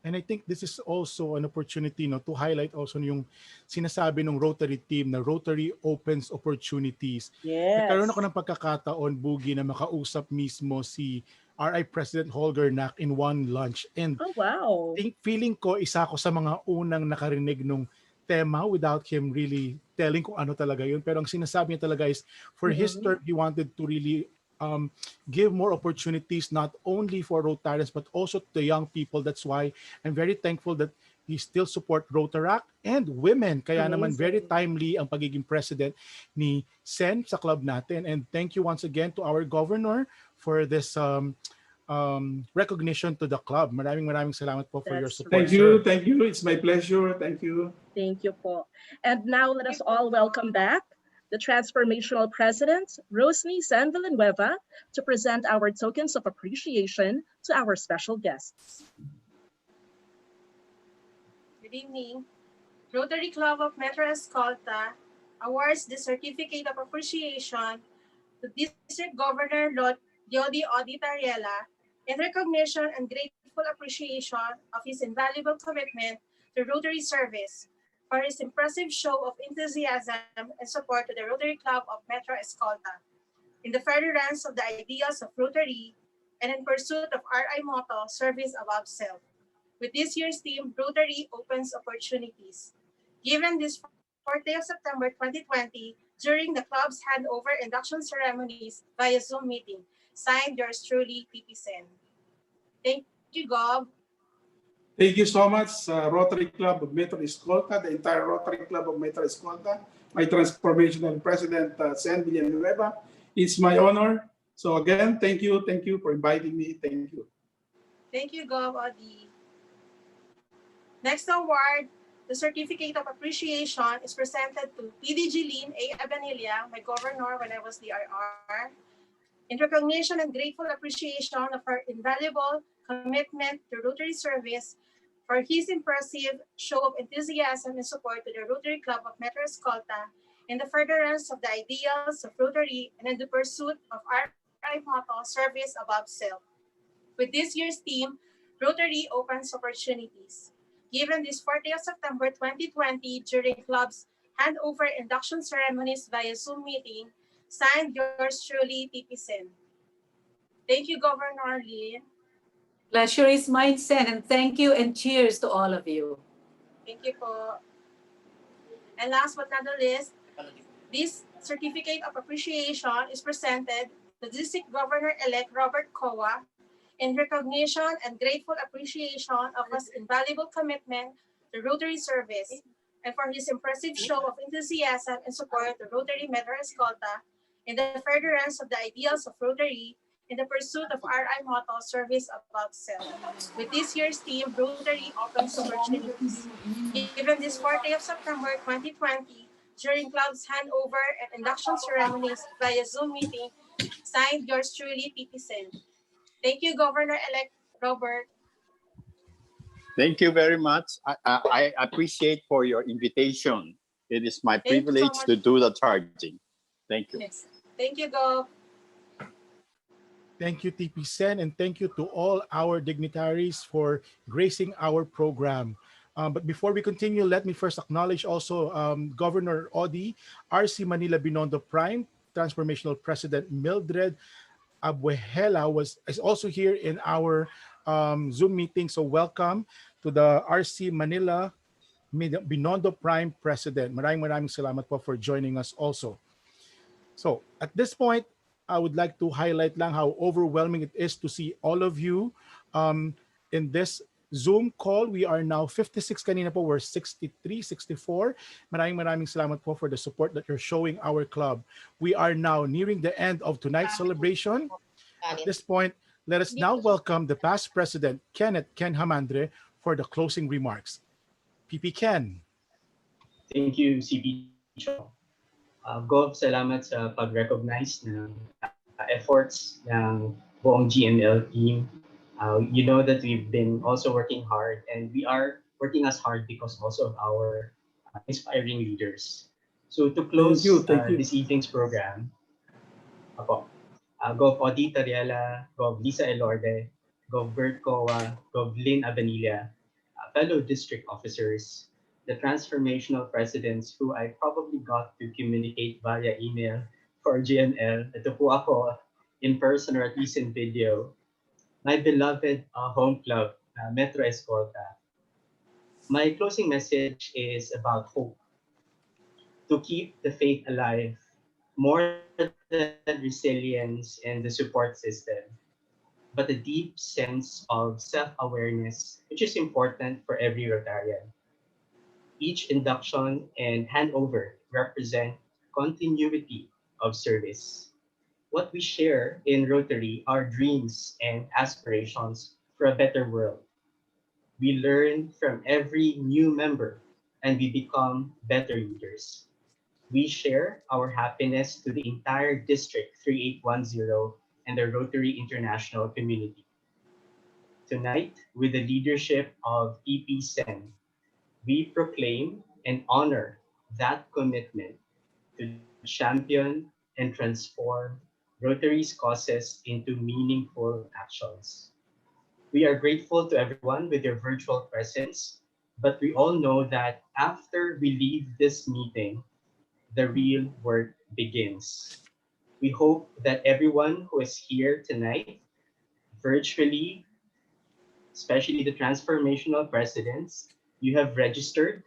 And I think this is also an opportunity to highlight also yung sinasabi ng Rotary team na Rotary opens opportunities. Yes. Nagkaroon ako ng pagkakataon, Boogie, na makausap mismo si RI President Holger Nak in one lunch. And wow. Feeling ko isa ako sa mga unang nakarinig nung tema without him really telling kung ano talaga yun. Pero ang sinasabi niya talaga is for his term, he wanted to really give more opportunities not only for Rotarians but also to the young people. That's why I'm very thankful that he still support Rotaract and women. Kaya naman very timely ang pagiging president ni Sen sa club natin. And thank you once again to our governor for this recognition to the club. Maraming salamat po for your support. Thank you. It's my pleasure. Thank you. Thank you po. And now let us all welcome back the transformational president, Rotary Sen Villanueva, to present our tokens of appreciation to our special guests. Good evening. Rotary Club of Metro Escolta awards the Certificate of Appreciation to District Governor Leody Odi Tariela in recognition and grateful appreciation of his invaluable commitment to Rotary service, for his impressive show of enthusiasm and support to the Rotary Club of Metro Escolta, in the furtherance of the ideals of Rotary and in pursuit of RI motto, service above self. With this year's theme, Rotary opens opportunities. Given this 4th day of September 2020, during the club's handover induction ceremonies via Zoom meeting, signed yours truly, TP Sen. Thank you, Gov. Thank you so much, Rotary Club of Metro Escolta, the entire Rotary Club of Metro Escolta, my transformational president, Sen Villanueva. It's my honor. So again, thank you for inviting me. Thank you. Thank you, Gov Odi. Next award, the Certificate of Appreciation is presented to PDG Lynn A. Abanilla, my governor when I was DRR, in recognition and grateful appreciation of her invaluable commitment to Rotary service, for his impressive show of enthusiasm and support to the Rotary Club of Metro Escolta in the furtherance of the ideals of Rotary and in the pursuit of RI motto, service above self. With this year's theme, Rotary opens opportunities. Given this 4th day of September 2020 during club's handover induction ceremonies via Zoom meeting, signed yours truly, TP Sen. Thank you, Governor Lynn. Pleasure is mine, Sen, and thank you and cheers to all of you. Thank you po. And last but not the least, this Certificate of Appreciation is presented to District Governor-elect Robert Kova in recognition and grateful appreciation of his invaluable commitment to Rotary service and for his impressive show of enthusiasm and support to Rotary Metro Escolta in the furtherance of the ideals of Rotary in the pursuit of RI motto, service above self. With this year's theme, Rotary opens opportunities. Given this 4th day of September 2020, during club's handover and induction ceremonies via Zoom meeting, signed yours truly, TP Sen. Thank you, Governor-elect Robert. Thank you very much. I appreciate for your invitation. It is my Thank you so privilege much. to do the charging. Thank you. Yes. Thank you, Gov. Thank you, TP Sen, and thank you to all our dignitaries for gracing our program. But before we continue, let me first acknowledge also Governor Odi, RC Manila Binondo Prime, Transformational President Mildred Abuela is also here in our Zoom meeting. So welcome to the RC Manila Binondo Prime President. Maraming salamat po for joining us also. So at this point, I would like to highlight lang how overwhelming it is to see all of you in this Zoom call. We are now 56 kanina po, we're 63, 64. Maraming salamat po for the support that you're showing our club. We are now nearing the end of tonight's celebration. At this point, let us now welcome the past president, Ken Hamandre, for the closing remarks. PP Ken. Thank you, CP Cho. Gov, salamat sa pag-recognize ng efforts ng buong GML team. You know that we've been also working hard, and we are working as hard because also of our inspiring leaders. So to close Thank you. this evening's program, Gov Odi Tariela, Gov Lisa Elorde, Gov Bert Kova, Gov Lynn Avenilla, fellow district officers, the transformational presidents who I probably got to communicate via email for GML. Ito po ako in person or at least in video. My beloved home club, Metro Escolta. My closing message is about hope. To keep the faith alive, more than resilience and the support system, but a deep sense of self-awareness, which is important for every Rotarian. Each induction and handover represent continuity of service. What we share in Rotary are dreams and aspirations for a better world. We learn from every new member and we become better leaders. We share our happiness to the entire District 3810 and the Rotary International community. Tonight, with the leadership of TP Sen, we proclaim and honor that commitment to champion and transform Rotary's causes into meaningful actions. We are grateful to everyone with your virtual presence, but we all know that after we leave this meeting, the real work begins. We hope that everyone who is here tonight, virtually, especially the transformational presidents, you have registered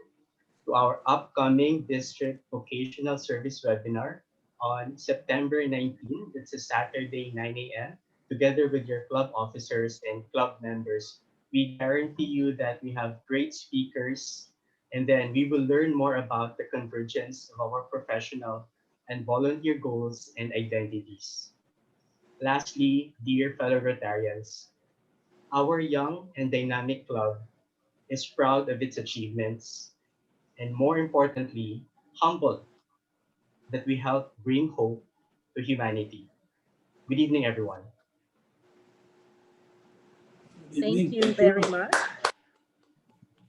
to our upcoming district vocational service webinar on September 19. That's a Saturday, 9 a.m. Together with your club officers and club members. We guarantee you that we have great speakers, and then we will learn more about the convergence of our professional and volunteer goals and identities. Lastly, dear fellow Rotarians, our young and dynamic club is proud of its achievements and, more importantly, humbled that we help bring hope to humanity. Good evening, everyone. Thank you very much.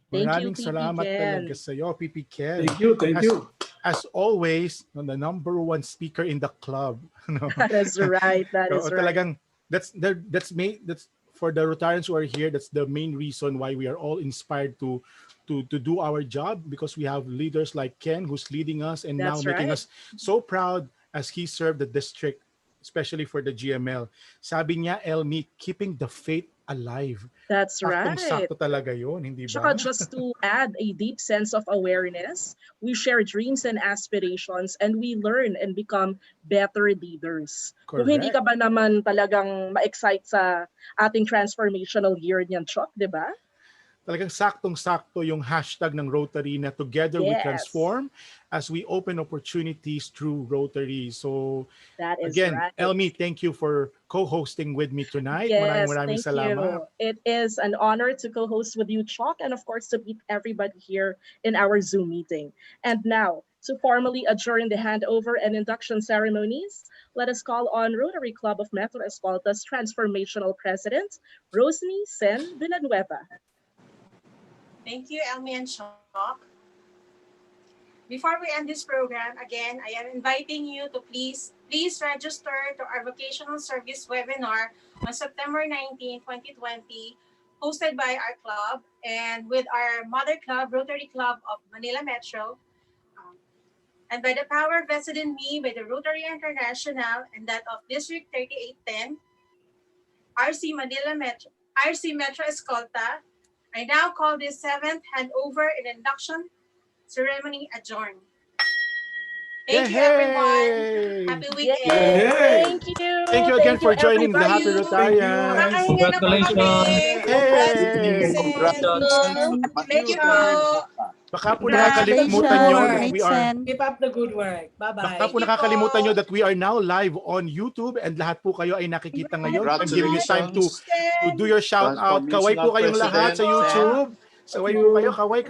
Thank you, Maraming PP salamat Ken. talaga sa'yo, PP Ken. Thank you. As always, the number one speaker in the club. No? That is right. That is So, right. talagang, that's for the Rotarians who are here. That's the main reason why we are all inspired to do our job, because we have leaders like Ken who's leading us and now That's making right. us so proud as he served the district, especially for the GML. Sabi niya, Elmi, keeping the faith alive. That's right. Saktong-sakto talaga yun, hindi Tsaka ba? just to add a deep sense of awareness, we share dreams and aspirations and we learn and become better leaders. Kung hindi ka ba naman talagang ma-excite sa ating transformational year niyan, Chok, di ba? Talagang saktong-sakto yung hashtag ng Rotary na together we Yes. transform as we open opportunities through Rotary. So That is again, right. Elmi, thank you for co-hosting with me tonight. Yes, Maraming thank salamat. you. It is an honor to co-host with you, Chalk, and of course to meet everybody here in our Zoom meeting. And now, to formally adjourn the handover and induction ceremonies, let us call on Rotary Club of Metro Escolta's transformational president, Rotary Sen Villanueva. Thank you, Elmi and Shock. Before we end this program, again, I am inviting you to please register to our vocational service webinar on September 19, 2020, hosted by our club and with our mother club, Rotary Club of Manila Metro, and by the power vested in me by the Rotary International and that of District 3810, RC Metro Escolta, I now call this 7th Handover and Induction Ceremony adjourned. Thank you, everyone. Happy weekend. Thank you. Thank you again for joining the Happy everybody. Rotarians. Congratulations. Hey! Thank you po. Baka po nakakalimutan nyo that we are... Keep up the good work. Bye-bye. Baka po nakakalimutan nyo that we are now live on YouTube and lahat po kayo ay nakikita ngayon. I'm giving you time to do your shout out. Kaway po kayong lahat sa YouTube. Kaway po kayo. Kaway.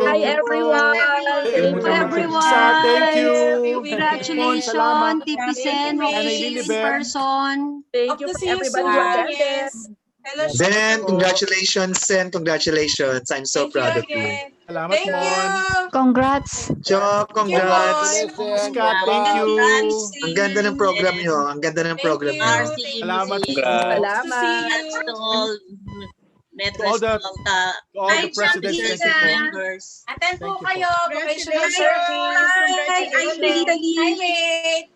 Hi, everyone. Thank you, everyone. Thank you. Congratulations, TP Sen, person. Thank you for everybody who attended. Then, congratulations, Sen. Congratulations. I'm so proud of you. Salamat, Mon. Congrats. Job, congrats. Scott, thank you. Ang ganda ng program nyo. Ang ganda ng program nyo. Salamat. Salamat. To all Metro all the presidents. members. Attend po kayo. Vocational service. Congratulations.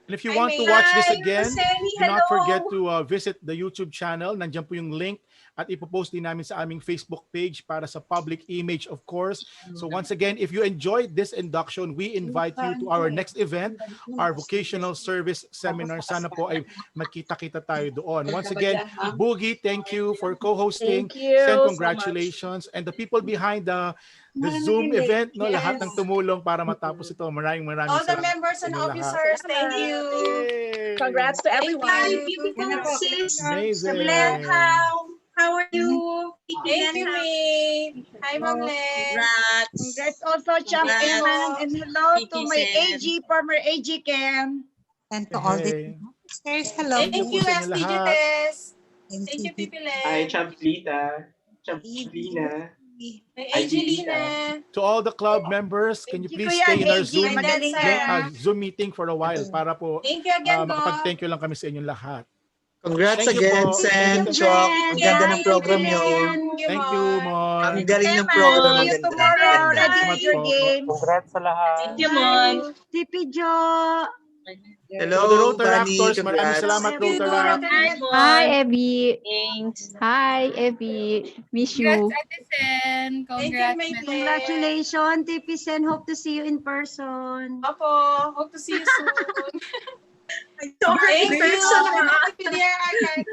And if you want to watch this again, do not forget to visit the YouTube channel. Nandiyan po yung link at ipopost din namin sa aming Facebook page para sa public image, of course. So once again, if you enjoyed this induction, we invite you to our next event, our vocational service seminar. Sana po ay magkita-kita tayo doon. Once again, Boogie, thank you for co-hosting. Send congratulations. And the people behind the Zoom event, no, lahat ng tumulong para matapos ito. Maraming All the members and officers, thank you. Congrats to everyone. Amazing. How are you? Thank you, May. Hi, Ma'am Len. Congrats also, Champion. And hello to my AG, former AG Cam. And to all the officers, hello. Thank you, SDG Tess. Thank you, Pipilen. Hi, Champlita. Champlina. Angelina. To all the club members, can you please stay in our Zoom meeting for a while para po Thank you again, makapag-thank you lang kami sa inyong lahat. Congrats again, Sen, Chok. Ang ganda ng program nyo. Thank you, Mon. Ang galing ng program. See you tomorrow. Ready for your games. Congrats sa lahat. Thank you, Mon. TP Jo. Hello, the Rotaractors. Bunny. Maraming Congrats. salamat, Rotaract. Hi, Evie. Thanks. Hi, Evie. Miss you. Congratulations, TP Sen. Hope to see you in person. Opo, hope to see you soon. Thank you, dear Akan.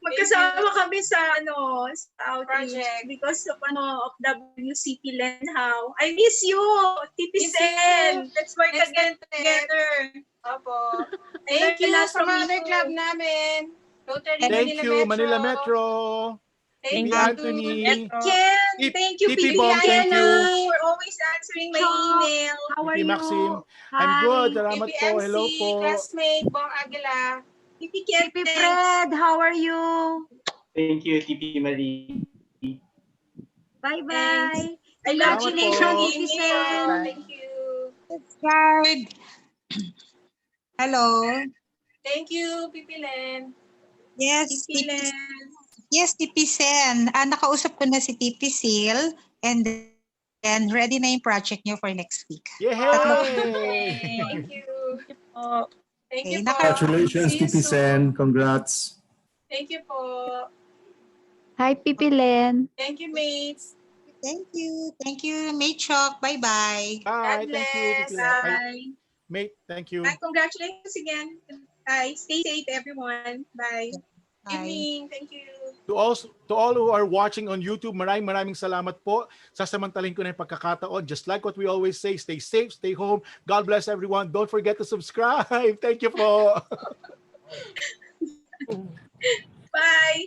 Magkasama kami sa sa outreach Project. because of of WCP Lenhow. I miss you, TP Sen. Let's work again together. Opo. Thank you sa mother club namin. Rotary Thank you, Manila Metro. Thank you, Anthony. Ken, thank you, TP Bong, thank you. for always answering my email. How are TP you? Maxim. I'm good. Salamat po. Hello po. Classmate, Bong Aguila. TP Fred, how are you? Thank you, TP Marie. Bye-bye. Congratulations, TP Sen. Thank you. Card. Hello. Thank you, Pipilen. Yes, Pipilen. Yes, TP Sen. Nakausap ko na si TP Sil and then ready na yung project niyo for next week. Yay! Thank you. Thank you po. Congratulations, See you TP soon. Sen. Congrats. Thank you po. Hi, Pipilen. Thank you, mates. Thank you. Thank you, Maychok. Bye-bye. Bye. God Thank you. bless. Bye. Mate, thank you. Congratulations again. Bye. Stay safe, everyone. Bye. Evening. Thank you. To all who are watching on YouTube, maraming salamat po. Sasamantalin ko na yung pagkakataon. Just like what we always say, stay safe, stay home. God bless everyone. Don't forget to subscribe. Thank you po. Bye.